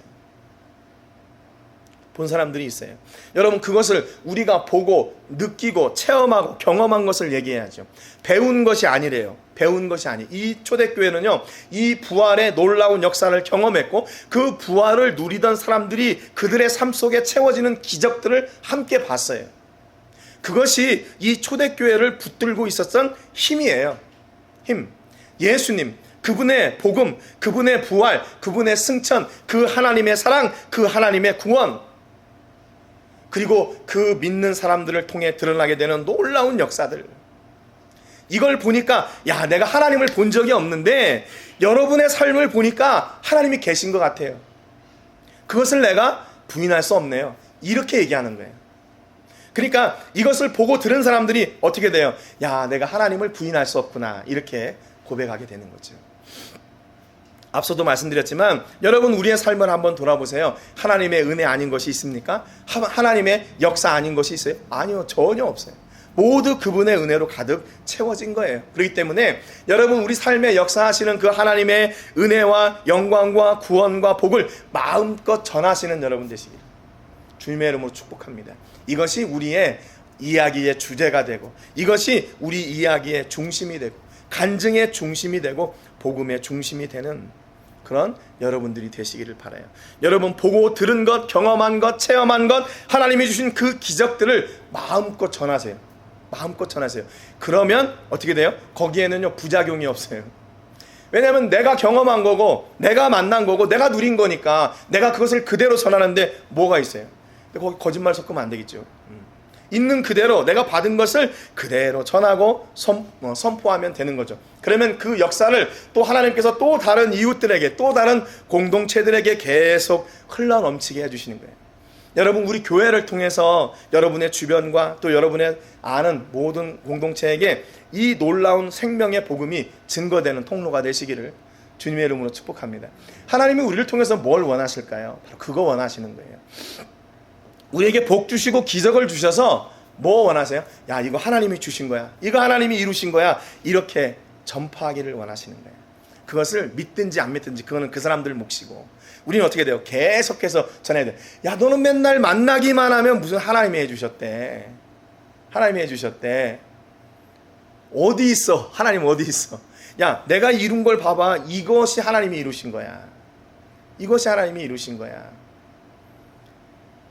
본 사람들이 있어요. 여러분, 그것을 우리가 보고 느끼고 체험하고 경험한 것을 얘기해야죠. 배운 것이 아니래요. 배운 것이 아니. 이 초대교회는요, 이 부활의 놀라운 역사를 경험했고 그 부활을 누리던 사람들이 그들의 삶 속에 채워지는 기적들을 함께 봤어요. 그것이 이 초대교회를 붙들고 있었던 힘이에요. 힘. 예수님, 그분의 복음, 그분의 부활, 그분의 승천, 그 하나님의 사랑, 그 하나님의 구원, 그리고 그 믿는 사람들을 통해 드러나게 되는 놀라운 역사들. 이걸 보니까, 야, 내가 하나님을 본 적이 없는데 여러분의 삶을 보니까 하나님이 계신 것 같아요. 그것을 내가 부인할 수 없네요. 이렇게 얘기하는 거예요. 그러니까 이것을 보고 들은 사람들이 어떻게 돼요? 야, 내가 하나님을 부인할 수 없구나. 이렇게 고백하게 되는 거죠. 앞서도 말씀드렸지만 여러분, 우리의 삶을 한번 돌아보세요. 하나님의 은혜 아닌 것이 있습니까? 하나님의 역사 아닌 것이 있어요? 아니요, 전혀 없어요. 모두 그분의 은혜로 가득 채워진 거예요. 그렇기 때문에 여러분, 우리 삶에 역사하시는 그 하나님의 은혜와 영광과 구원과 복을 마음껏 전하시는 여러분 되시기를 주님의 이름으로 축복합니다. 이것이 우리의 이야기의 주제가 되고, 이것이 우리 이야기의 중심이 되고, 간증의 중심이 되고, 복음의 중심이 되는 그런 여러분들이 되시기를 바라요. 여러분, 보고 들은 것, 경험한 것, 체험한 것, 하나님이 주신 그 기적들을 마음껏 전하세요. 마음껏 전하세요. 그러면 어떻게 돼요? 거기에는요, 부작용이 없어요. 왜냐하면 내가 경험한 거고, 내가 만난 거고, 내가 누린 거니까 내가 그것을 그대로 전하는데 뭐가 있어요? 거기 거짓말 섞으면 안 되겠죠. 있는 그대로 내가 받은 것을 그대로 전하고 선포하면 되는 거죠. 그러면 그 역사를 또 하나님께서 또 다른 이웃들에게, 또 다른 공동체들에게 계속 흘러넘치게 해주시는 거예요. 여러분, 우리 교회를 통해서 여러분의 주변과 또 여러분의 아는 모든 공동체에게 이 놀라운 생명의 복음이 증거되는 통로가 되시기를 주님의 이름으로 축복합니다. 하나님이 우리를 통해서 뭘 원하실까요? 바로 그거 원하시는 거예요. 우리에게 복 주시고 기적을 주셔서 뭐 원하세요? 야, 이거 하나님이 주신 거야, 이거 하나님이 이루신 거야, 이렇게 전파하기를 원하시는 거예요. 그것을 믿든지 안 믿든지 그거는 그 사람들 몫이고, 우리는 어떻게 돼요? 계속해서 전해야 돼. 야, 너는 맨날 만나기만 하면 무슨 하나님이 해주셨대, 하나님이 해주셨대. 어디 있어? 하나님 어디 있어? 야, 내가 이룬 걸 봐봐. 이것이 하나님이 이루신 거야. 이것이 하나님이 이루신 거야.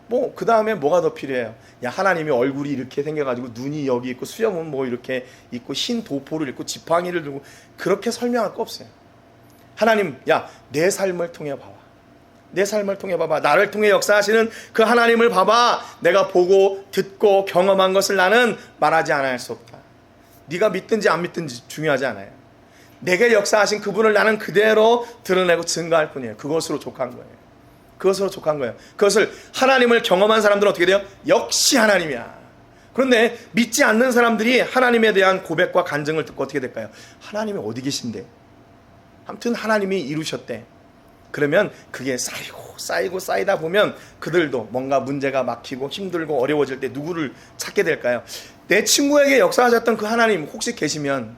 뭐 그 다음에 뭐가 더 필요해요? 야, 하나님이 얼굴이 이렇게 생겨가지고 눈이 여기 있고 수염은 뭐 이렇게 있고 흰 도포를 입고 지팡이를 들고, 그렇게 설명할 거 없어요. 하나님, 야, 내 삶을 통해 봐봐. 내 삶을 통해 봐봐. 나를 통해 역사하시는 그 하나님을 봐봐. 내가 보고 듣고 경험한 것을 나는 말하지 않을 수 없다. 네가 믿든지 안 믿든지 중요하지 않아요. 내게 역사하신 그분을 나는 그대로 드러내고 증거할 뿐이에요. 그것으로 족한 거예요. 그것으로 족한 거예요. 그것을 하나님을 경험한 사람들은 어떻게 돼요? 역시 하나님이야. 그런데 믿지 않는 사람들이 하나님에 대한 고백과 간증을 듣고 어떻게 될까요? 하나님이 어디 계신데? 아무튼 하나님이 이루셨대. 그러면 그게 쌓이고 쌓이다 보면 그들도 뭔가 문제가 막히고 힘들고 어려워질 때 누구를 찾게 될까요? 내 친구에게 역사하셨던 그 하나님 혹시 계시면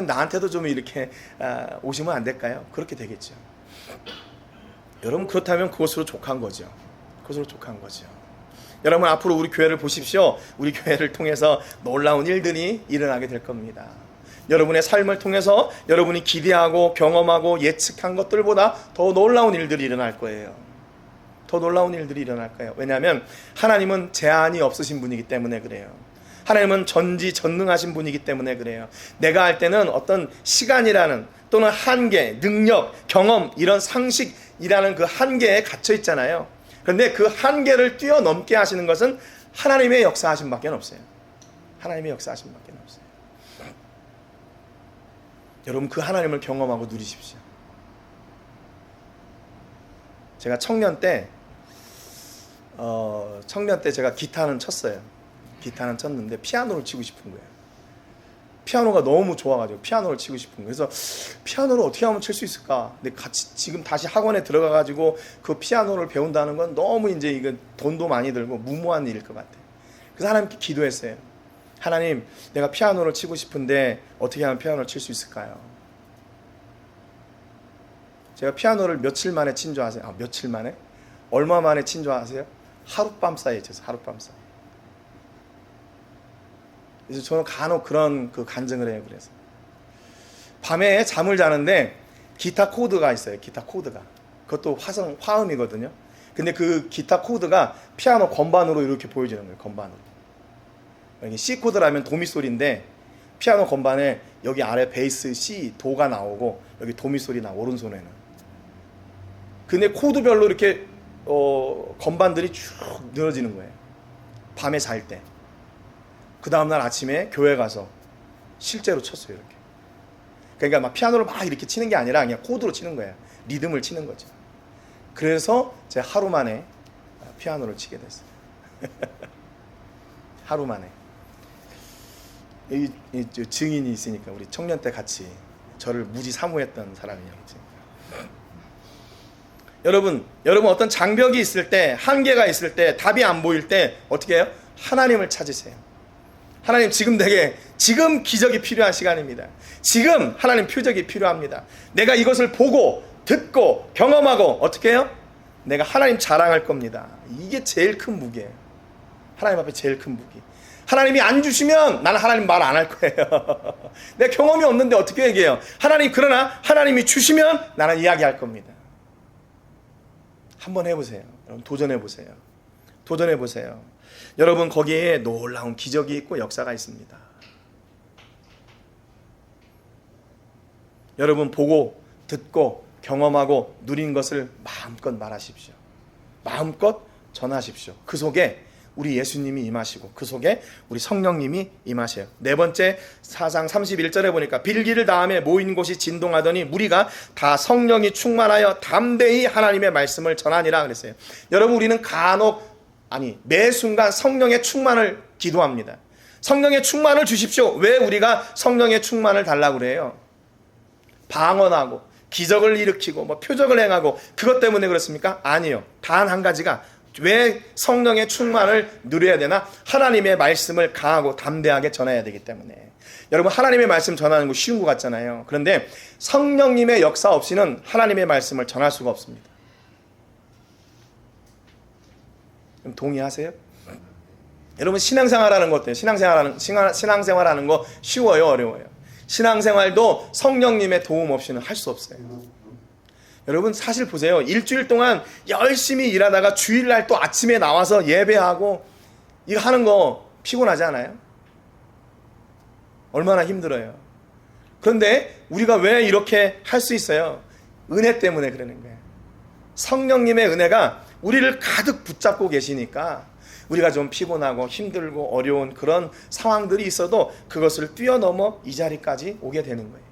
나한테도 좀 이렇게 오시면 안 될까요? 그렇게 되겠죠. 여러분, 그렇다면 그것으로 족한 거죠. 그것으로 족한 거죠. 여러분, 앞으로 우리 교회를 보십시오. 우리 교회를 통해서 놀라운 일들이 일어나게 될 겁니다. 여러분의 삶을 통해서 여러분이 기대하고 경험하고 예측한 것들보다 더 놀라운 일들이 일어날 거예요. 더 놀라운 일들이 일어날 거예요. 왜냐하면 하나님은 제한이 없으신 분이기 때문에 그래요. 하나님은 전지전능하신 분이기 때문에 그래요. 내가 할 때는 어떤 시간이라는 또는 한계, 능력, 경험, 이런 상식이라는 그 한계에 갇혀 있잖아요. 그런데 그 한계를 뛰어넘게 하시는 것은 하나님의 역사하심밖에 없어요. 하나님의 역사하심밖에 없어요. 여러분, 그 하나님을 경험하고 누리십시오. 제가 청년 때 제가 기타는 쳤어요. 기타는 쳤는데 피아노를 치고 싶은 거예요. 피아노가 너무 좋아가지고 피아노를 치고 싶은 거예요. 그래서 피아노를 어떻게 하면 칠 수 있을까? 근데 같이 지금 다시 학원에 들어가가지고 그 피아노를 배운다는 건 너무 이제 이건 돈도 많이 들고 무모한 일일 것 같아요. 그래서 하나님께 기도했어요. 하나님, 내가 피아노를 치고 싶은데 어떻게 하면 피아노를 칠 수 있을까요? 제가 피아노를 며칠 만에 친 줄 아세요? 며칠 만에? 얼마 만에 친 줄 아세요? 하룻밤 사이에 쳤어요. 하룻밤 사이에. 그래서 저는 간혹 그런 그 간증을 해요. 그래서 밤에 잠을 자는데 기타 코드가 있어요. 기타 코드가. 그것도 화음이거든요. 근데 그 기타 코드가 피아노 건반으로 이렇게 보여지는 거예요. 건반으로. 여기 C 코드라면 도미 소리인데 피아노 건반에 여기 아래 베이스 C 도가 나오고 여기 도미 소리 나, 오른손에는. 근데 코드별로 이렇게 건반들이 쭉 늘어지는 거예요. 밤에 잘 때. 그 다음날 아침에 교회 가서 실제로 쳤어요. 이렇게. 그러니까 막 피아노를 막 이렇게 치는 게 아니라 그냥 코드로 치는 거예요. 리듬을 치는 거죠. 그래서 제가 하루 만에 피아노를 치게 됐어요. 하루 만에. 이 증인이 있으니까 우리 청년 때 같이 저를 무지 사모했던 사람이죠. 여러분 어떤 장벽이 있을 때, 한계가 있을 때, 답이 안 보일 때 어떻게 해요? 하나님을 찾으세요. 하나님 지금 내게 지금 기적이 필요한 시간입니다. 지금 하나님 표적이 필요합니다. 내가 이것을 보고 듣고 경험하고 어떻게 해요? 내가 하나님 자랑할 겁니다. 이게 제일 큰 무기예요. 하나님 앞에 제일 큰 무기. 하나님이 안 주시면 나는 하나님 말 안 할 거예요. 내 경험이 없는데 어떻게 얘기해요? 그러나 하나님이 주시면 나는 이야기할 겁니다. 한번 해보세요. 여러분 도전해보세요. 도전해보세요. 여러분 거기에 놀라운 기적이 있고 역사가 있습니다. 여러분 보고 듣고 경험하고 누린 것을 마음껏 말하십시오. 마음껏 전하십시오. 그 속에 우리 예수님이 임하시고 그 속에 우리 성령님이 임하셔요. 네 번째 4장 31절에 보니까 빌기를 다음에 모인 곳이 진동하더니 무리가 다 성령이 충만하여 담대히 하나님의 말씀을 전하니라 그랬어요. 여러분 우리는 매 순간 성령의 충만을 기도합니다. 성령의 충만을 주십시오. 왜 우리가 성령의 충만을 달라고 그래요? 방언하고 기적을 일으키고 표적을 행하고 그것 때문에 그렇습니까? 아니요. 단 한 가지가 왜 성령의 충만을 누려야 되나? 하나님의 말씀을 강하고 담대하게 전해야 되기 때문에. 여러분 하나님의 말씀 전하는 거 쉬운 것 같잖아요. 그런데 성령님의 역사 없이는 하나님의 말씀을 전할 수가 없습니다. 동의하세요? 여러분 신앙생활하는 거 어때요? 신앙생활하는 거 쉬워요? 어려워요? 신앙생활도 성령님의 도움 없이는 할 수 없어요. 여러분 사실 보세요. 일주일 동안 열심히 일하다가 주일날 또 아침에 나와서 예배하고 이거 하는 거 피곤하지 않아요? 얼마나 힘들어요. 그런데 우리가 왜 이렇게 할 수 있어요? 은혜 때문에 그러는 거예요. 성령님의 은혜가 우리를 가득 붙잡고 계시니까 우리가 좀 피곤하고 힘들고 어려운 그런 상황들이 있어도 그것을 뛰어넘어 이 자리까지 오게 되는 거예요.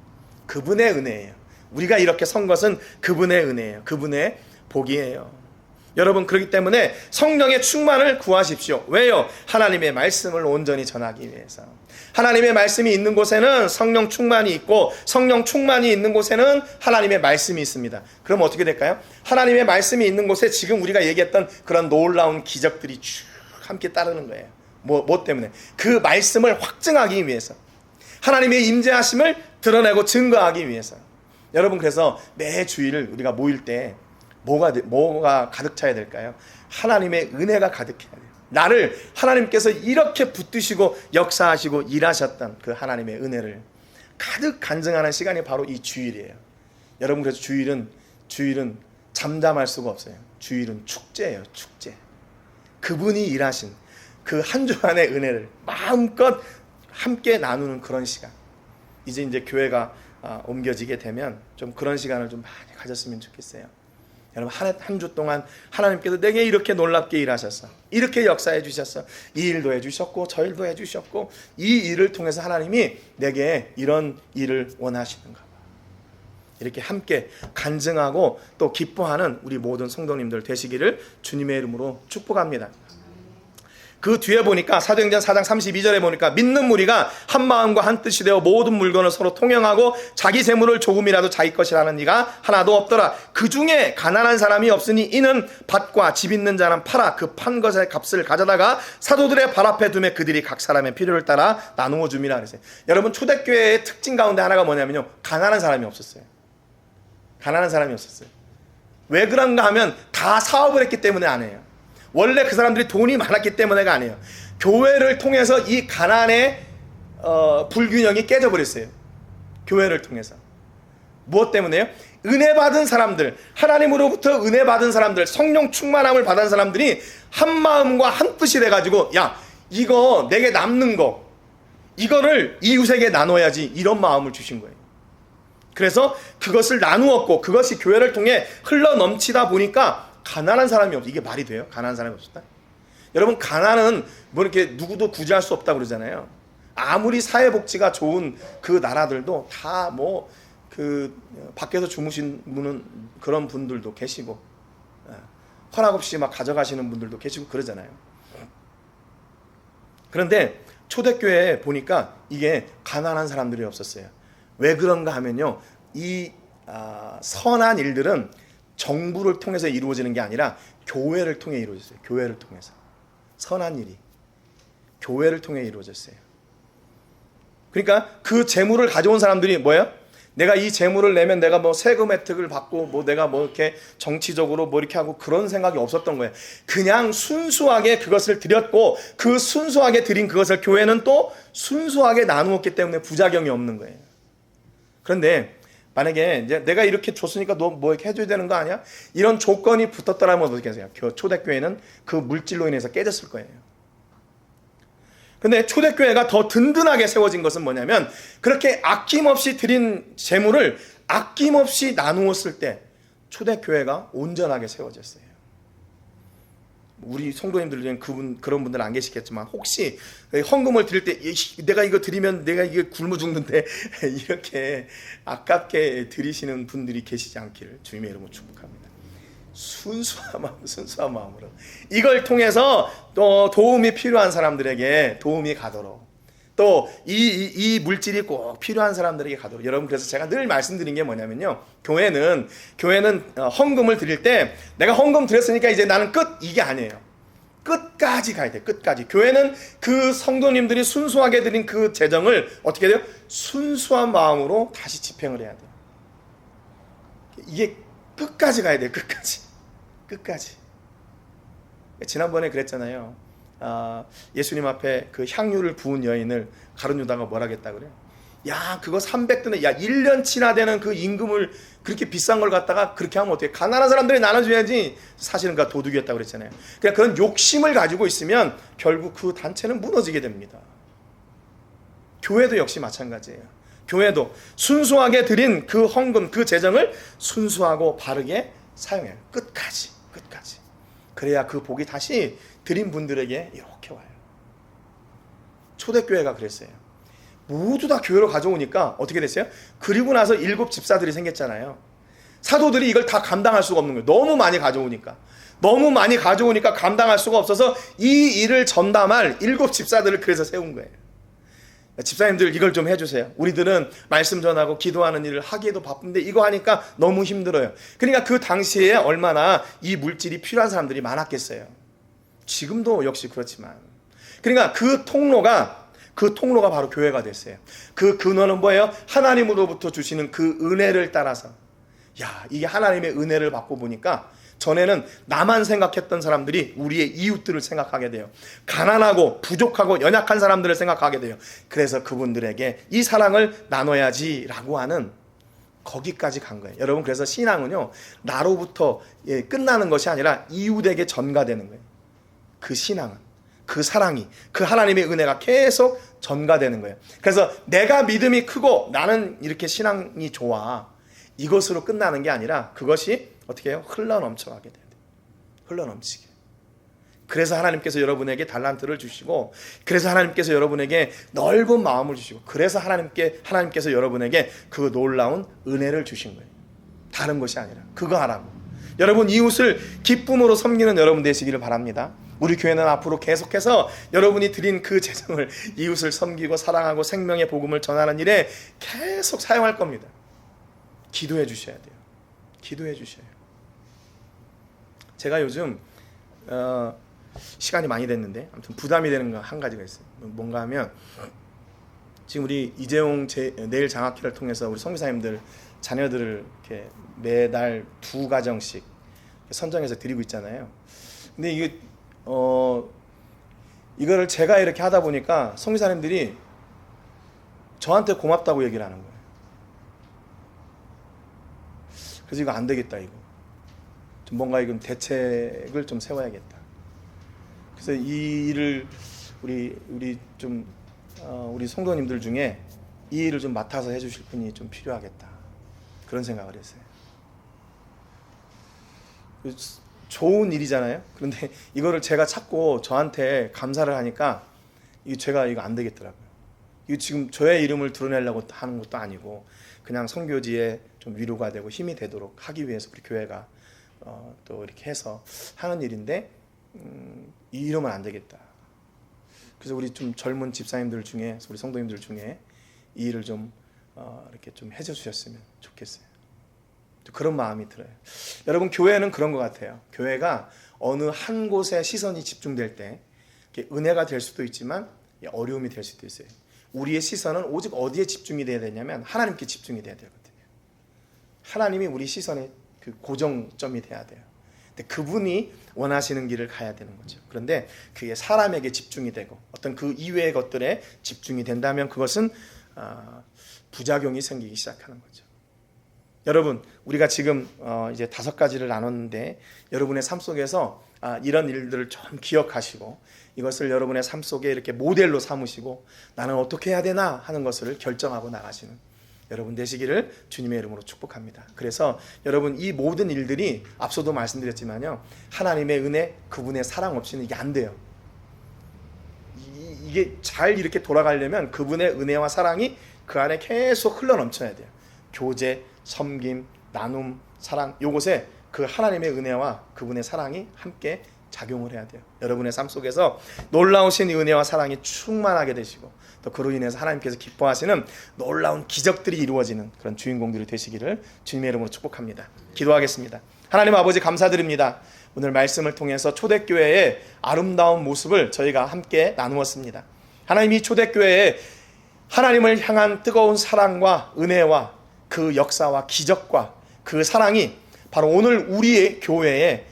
그분의 은혜예요. 우리가 이렇게 선 것은 그분의 은혜예요. 그분의 복이에요. 여러분 그렇기 때문에 성령의 충만을 구하십시오. 왜요? 하나님의 말씀을 온전히 전하기 위해서. 하나님의 말씀이 있는 곳에는 성령 충만이 있고 성령 충만이 있는 곳에는 하나님의 말씀이 있습니다. 그럼 어떻게 될까요? 하나님의 말씀이 있는 곳에 지금 우리가 얘기했던 그런 놀라운 기적들이 쭉 함께 따르는 거예요. 뭐 때문에? 그 말씀을 확증하기 위해서. 하나님의 임재하심을 드러내고 증거하기 위해서. 여러분 그래서 매 주일 우리가 모일 때 뭐가 가득 차야 될까요? 하나님의 은혜가 가득해야 돼요. 나를 하나님께서 이렇게 붙드시고 역사하시고 일하셨던 그 하나님의 은혜를 가득 간증하는 시간이 바로 이 주일이에요. 여러분 그래서 주일은 잠잠할 수가 없어요. 주일은 축제예요. 축제. 그분이 일하신 그 한 주간의 은혜를 마음껏 함께 나누는 그런 시간. 이제 교회가 옮겨지게 되면 좀 그런 시간을 좀 많이 가졌으면 좋겠어요. 여러분 한 주 동안 하나님께서 내게 이렇게 놀랍게 일하셨어. 이렇게 역사해 주셨어. 이 일도 해주셨고 저 일도 해주셨고 이 일을 통해서 하나님이 내게 이런 일을 원하시는가 봐. 이렇게 함께 간증하고 또 기뻐하는 우리 모든 성도님들 되시기를 주님의 이름으로 축복합니다. 그 뒤에 보니까 사도행전 4장 32절에 보니까 믿는 무리가 한 마음과 한 뜻이 되어 모든 물건을 서로 통용하고 자기 재물을 조금이라도 자기 것이라는 이가 하나도 없더라. 그 중에 가난한 사람이 없으니 이는 밭과 집 있는 자는 팔아 그 판 것의 값을 가져다가 사도들의 발 앞에 두매 그들이 각 사람의 필요를 따라 나누어 줌이라 그랬어요. 여러분 초대교회의 특징 가운데 하나가 뭐냐면요, 가난한 사람이 없었어요. 가난한 사람이 없었어요. 왜 그런가 하면 다 사업을 했기 때문에 안 해요. 원래 그 사람들이 돈이 많았기 때문에가 아니에요. 교회를 통해서 이 가난의 불균형이 깨져버렸어요. 교회를 통해서. 무엇 때문에요? 은혜 받은 사람들, 하나님으로부터 은혜 받은 사람들, 성령 충만함을 받은 사람들이 한 마음과 한 뜻이 돼가지고 야, 이거 내게 남는 거, 이거를 이웃에게 나눠야지, 이런 마음을 주신 거예요. 그래서 그것을 나누었고 그것이 교회를 통해 흘러 넘치다 보니까 가난한 사람이 없어. 이게 말이 돼요? 가난한 사람이 없었다? 여러분 하나는 뭐 이렇게 누구도 구제할 수 없다고 그러잖아요. 아무리 사회복지가 좋은 그 나라들도 다 뭐 그 밖에서 주무시는 그런 분들도 계시고 허락 없이 막 가져가시는 분들도 계시고 그러잖아요. 그런데 초대교회에 보니까 이게 가난한 사람들이 없었어요. 왜 그런가 하면요, 이 선한 일들은 정부를 통해서 이루어지는 게 아니라 교회를 통해 이루어졌어요. 교회를 통해서. 선한 일이 교회를 통해 이루어졌어요. 그러니까 그 재물을 가져온 사람들이 뭐예요? 내가 이 재물을 내면 내가 뭐 세금 혜택을 받고 뭐 내가 뭐 이렇게 정치적으로 뭐 이렇게 하고 그런 생각이 없었던 거예요. 그냥 순수하게 그것을 드렸고 그 순수하게 드린 그것을 교회는 또 순수하게 나누었기 때문에 부작용이 없는 거예요. 그런데 만약에 이제 내가 이렇게 줬으니까 너 뭐 이렇게 해줘야 되는 거 아니야? 이런 조건이 붙었더라면 어떻게 하세요? 초대교회는 그 물질로 인해서 깨졌을 거예요. 근데 초대교회가 더 든든하게 세워진 것은 뭐냐면 그렇게 아낌없이 드린 재물을 아낌없이 나누었을 때 초대교회가 온전하게 세워졌어요. 우리 성도님들 중에 그런 분들은 안 계시겠지만 혹시 헌금을 드릴 때 내가 이거 드리면 내가 이게 굶어 죽는데 이렇게 아깝게 드리시는 분들이 계시지 않기를 주님의 이름으로 축복합니다. 순수한 마음으로 이걸 통해서 또 도움이 필요한 사람들에게 도움이 가도록 또 이 물질이 꼭 필요한 사람들에게 가도록 여러분 그래서 제가 늘 말씀드린 게 뭐냐면요 교회는 헌금을 드릴 때 내가 헌금 드렸으니까 이제 나는 끝 이게 아니에요. 끝까지 가야 돼. 끝까지. 교회는 그 성도님들이 순수하게 드린 그 재정을 어떻게 돼요? 순수한 마음으로 다시 집행을 해야 돼요. 이게 끝까지 가야 돼요. 끝까지. 지난번에 그랬잖아요. 예수님 앞에 그 향유를 부은 여인을 가룟 유다가 뭐라겠다 그래요? 야 그거 300드네. 야 1년치나 되는 그 임금을 그렇게 비싼 걸 갖다가 그렇게 하면 어떻게 가난한 사람들이 나눠줘야지. 사실은 그 도둑이었다고 그랬잖아요. 그냥 그런 욕심을 가지고 있으면 결국 그 단체는 무너지게 됩니다. 교회도 역시 마찬가지예요. 교회도 순수하게 드린 그 헌금 그 재정을 순수하고 바르게 사용해요. 끝까지. 그래야 그 복이 다시 드린 분들에게 이렇게 와요. 초대교회가 그랬어요. 모두 다 교회로 가져오니까 어떻게 됐어요? 그리고 나서 7 집사들이 생겼잖아요. 사도들이 이걸 다 감당할 수가 없는 거예요. 너무 많이 가져오니까 감당할 수가 없어서 이 일을 전담할 7 집사들을 그래서 세운 거예요. 집사님들 이걸 좀 해주세요. 우리들은 말씀 전하고 기도하는 일을 하기에도 바쁜데 이거 하니까 너무 힘들어요. 그러니까 그 당시에 얼마나 이 물질이 필요한 사람들이 많았겠어요. 지금도 역시 그렇지만 그러니까 그 통로가 바로 교회가 됐어요. 그 근원은 뭐예요? 하나님으로부터 주시는 그 은혜를 따라서 이게 하나님의 은혜를 받고 보니까 전에는 나만 생각했던 사람들이 우리의 이웃들을 생각하게 돼요. 가난하고 부족하고 연약한 사람들을 생각하게 돼요. 그래서 그분들에게 이 사랑을 나눠야지라고 하는 거기까지 간 거예요. 여러분 그래서 신앙은요 나로부터 끝나는 것이 아니라 이웃에게 전가되는 거예요. 그 신앙은 그 사랑이 그 하나님의 은혜가 계속 전가되는 거예요. 그래서 내가 믿음이 크고 나는 이렇게 신앙이 좋아 이것으로 끝나는 게 아니라 그것이 어떻게 해요? 흘러넘쳐가게 돼요. 흘러넘치게. 그래서 하나님께서 여러분에게 달란트를 주시고 그래서 하나님께서 여러분에게 넓은 마음을 주시고 그래서 하나님께서 여러분에게 그 놀라운 은혜를 주신 거예요. 다른 것이 아니라 그거 하라고. 여러분 이웃을 기쁨으로 섬기는 여러분 되시기를 바랍니다. 우리 교회는 앞으로 계속해서 여러분이 드린 그 재정을 이웃을 섬기고 사랑하고 생명의 복음을 전하는 일에 계속 사용할 겁니다. 기도해 주셔야 돼요. 기도해 주셔요. 제가 요즘 시간이 많이 됐는데 아무튼 부담이 되는 거 한 가지가 있어요. 뭔가 하면 지금 우리 이재용 내일 장학회를 통해서 우리 선교사님들 자녀들을 이렇게 매달 2가정씩 선정해서 드리고 있잖아요. 근데 이게 이거를 제가 이렇게 하다 보니까 선교사님들이 저한테 고맙다고 얘기를 하는 거예요. 그래서 이거 안 되겠다 이거. 좀 뭔가 이건 대책을 좀 세워야겠다. 그래서 이 일을 우리 성도님들 중에 이 일을 좀 맡아서 해주실 분이 좀 필요하겠다. 그런 생각을 했어요. 좋은 일이잖아요. 그런데 이거를 제가 찾고 저한테 감사를 하니까 제가 이거 안 되겠더라고요. 이거 지금 저의 이름을 드러내려고 하는 것도 아니고 그냥 선교지에 좀 위로가 되고 힘이 되도록 하기 위해서 우리 교회가 또 이렇게 해서 하는 일인데 이 이러면 안 되겠다. 그래서 우리 좀 젊은 집사님들 중에 우리 성도님들 중에 이 일을 좀 이렇게 좀 해줘 주셨으면 좋겠어요. 그런 마음이 들어요. 여러분 교회는 그런 것 같아요. 교회가 어느 한 곳에 시선이 집중될 때 은혜가 될 수도 있지만 어려움이 될 수도 있어요. 우리의 시선은 오직 어디에 집중이 돼야 되냐면 하나님께 집중이 돼야 되거든요. 하나님이 우리 시선의 그 고정점이 돼야 돼요. 근데 그분이 원하시는 길을 가야 되는 거죠. 그런데 그게 사람에게 집중이 되고 어떤 그 이외의 것들에 집중이 된다면 그것은 부작용이 생기기 시작하는 거죠. 여러분, 우리가 지금 이제 5가지를 나눴는데 여러분의 삶 속에서 이런 일들을 좀 기억하시고 이것을 여러분의 삶 속에 이렇게 모델로 삼으시고 나는 어떻게 해야 되나 하는 것을 결정하고 나가시는 여러분 되시기를 주님의 이름으로 축복합니다. 그래서 여러분, 이 모든 일들이 앞서도 말씀드렸지만요, 하나님의 은혜, 그분의 사랑 없이는 이게 안 돼요. 이게 잘 이렇게 돌아가려면 그분의 은혜와 사랑이 그 안에 계속 흘러넘쳐야 돼요. 교제, 섬김, 나눔, 사랑, 요것에 그 하나님의 은혜와 그분의 사랑이 함께 작용을 해야 돼요. 여러분의 삶 속에서 놀라우신 은혜와 사랑이 충만하게 되시고 또 그로 인해서 하나님께서 기뻐하시는 놀라운 기적들이 이루어지는 그런 주인공들이 되시기를 주님의 이름으로 축복합니다. 기도하겠습니다. 하나님 아버지, 감사드립니다. 오늘 말씀을 통해서 초대교회의 아름다운 모습을 저희가 함께 나누었습니다. 하나님, 이 초대교회에 하나님을 향한 뜨거운 사랑과 은혜와 그 역사와 기적과 그 사랑이 바로 오늘 우리의 교회의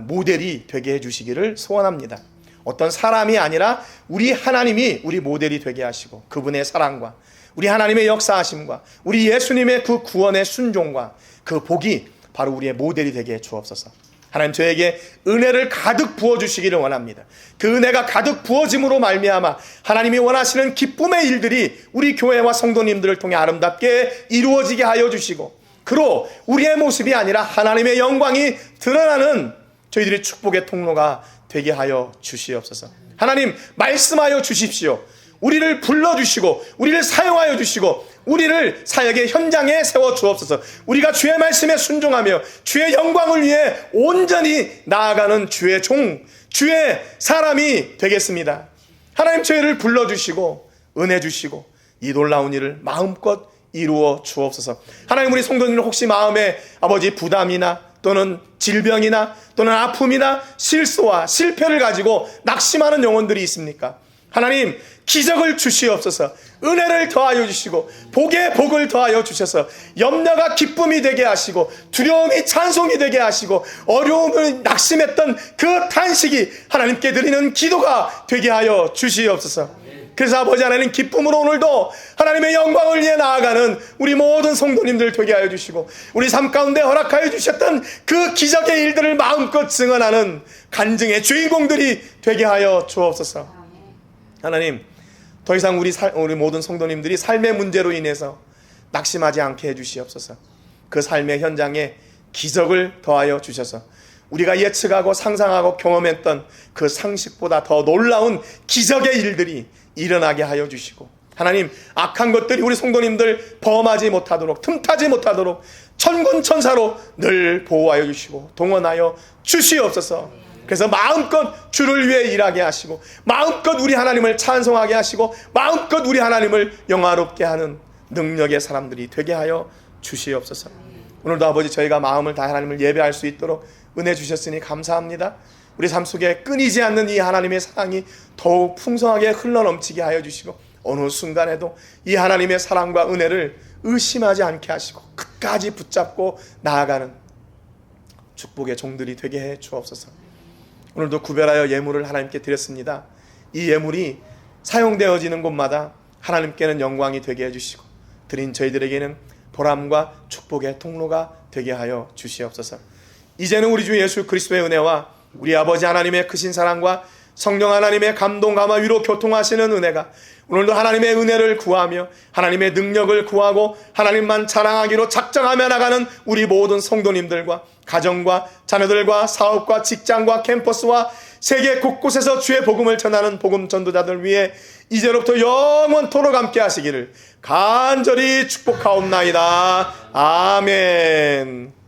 모델이 되게 해주시기를 소원합니다. 어떤 사람이 아니라 우리 하나님이 우리 모델이 되게 하시고 그분의 사랑과 우리 하나님의 역사하심과 우리 예수님의 그 구원의 순종과 그 복이 바로 우리의 모델이 되게 해 주옵소서. 하나님, 저에게 은혜를 가득 부어주시기를 원합니다. 그 은혜가 가득 부어짐으로 말미암아 하나님이 원하시는 기쁨의 일들이 우리 교회와 성도님들을 통해 아름답게 이루어지게 하여 주시고 그로 우리의 모습이 아니라 하나님의 영광이 드러나는 저희들의 축복의 통로가 되게 하여 주시옵소서. 하나님, 말씀하여 주십시오. 우리를 불러주시고 우리를 사용하여 주시고 우리를 사역의 현장에 세워 주옵소서. 우리가 주의 말씀에 순종하며 주의 영광을 위해 온전히 나아가는 주의 종, 주의 사람이 되겠습니다. 하나님, 저희를 불러주시고 은혜 주시고 이 놀라운 일을 마음껏 이루어 주옵소서. 하나님, 우리 성도님들 혹시 마음에 아버지 부담이나 또는 질병이나 또는 아픔이나 실수와 실패를 가지고 낙심하는 영혼들이 있습니까? 하나님, 기적을 주시옵소서. 은혜를 더하여 주시고 복에 복을 더하여 주셔서 염려가 기쁨이 되게 하시고 두려움이 찬송이 되게 하시고 어려움을 낙심했던 그 탄식이 하나님께 드리는 기도가 되게 하여 주시옵소서. 그래서 아버지 하나님, 기쁨으로 오늘도 하나님의 영광을 위해 나아가는 우리 모든 성도님들 되게 하여 주시고 우리 삶 가운데 허락하여 주셨던 그 기적의 일들을 마음껏 증언하는 간증의 주인공들이 되게 하여 주옵소서. 하나님, 더 이상 우리 모든 성도님들이 삶의 문제로 인해서 낙심하지 않게 해주시옵소서. 그 삶의 현장에 기적을 더하여 주셔서 우리가 예측하고 상상하고 경험했던 그 상식보다 더 놀라운 기적의 일들이 일어나게 하여 주시고 하나님, 악한 것들이 우리 성도님들 범하지 못하도록 틈타지 못하도록 천군천사로 늘 보호하여 주시고 동원하여 주시옵소서. 그래서 마음껏 주를 위해 일하게 하시고 마음껏 우리 하나님을 찬송하게 하시고 마음껏 우리 하나님을 영화롭게 하는 능력의 사람들이 되게 하여 주시옵소서. 오늘도 아버지, 저희가 마음을 다해 하나님을 예배할 수 있도록 은혜 주셨으니 감사합니다. 우리 삶 속에 끊이지 않는 이 하나님의 사랑이 더욱 풍성하게 흘러넘치게 하여 주시고 어느 순간에도 이 하나님의 사랑과 은혜를 의심하지 않게 하시고 끝까지 붙잡고 나아가는 축복의 종들이 되게 해 주옵소서. 오늘도 구별하여 예물을 하나님께 드렸습니다. 이 예물이 사용되어지는 곳마다 하나님께는 영광이 되게 해주시고 드린 저희들에게는 보람과 축복의 통로가 되게 하여 주시옵소서. 이제는 우리 주 예수 그리스도의 은혜와 우리 아버지 하나님의 크신 사랑과 성령 하나님의 감동, 감화, 위로 교통하시는 은혜가 오늘도 하나님의 은혜를 구하며 하나님의 능력을 구하고 하나님만 자랑하기로 작정하며 나가는 우리 모든 성도님들과 가정과 자녀들과 사업과 직장과 캠퍼스와 세계 곳곳에서 주의 복음을 전하는 복음 전도자들 위해 이제로부터 영원토록 함께 하시기를 간절히 축복하옵나이다. 아멘.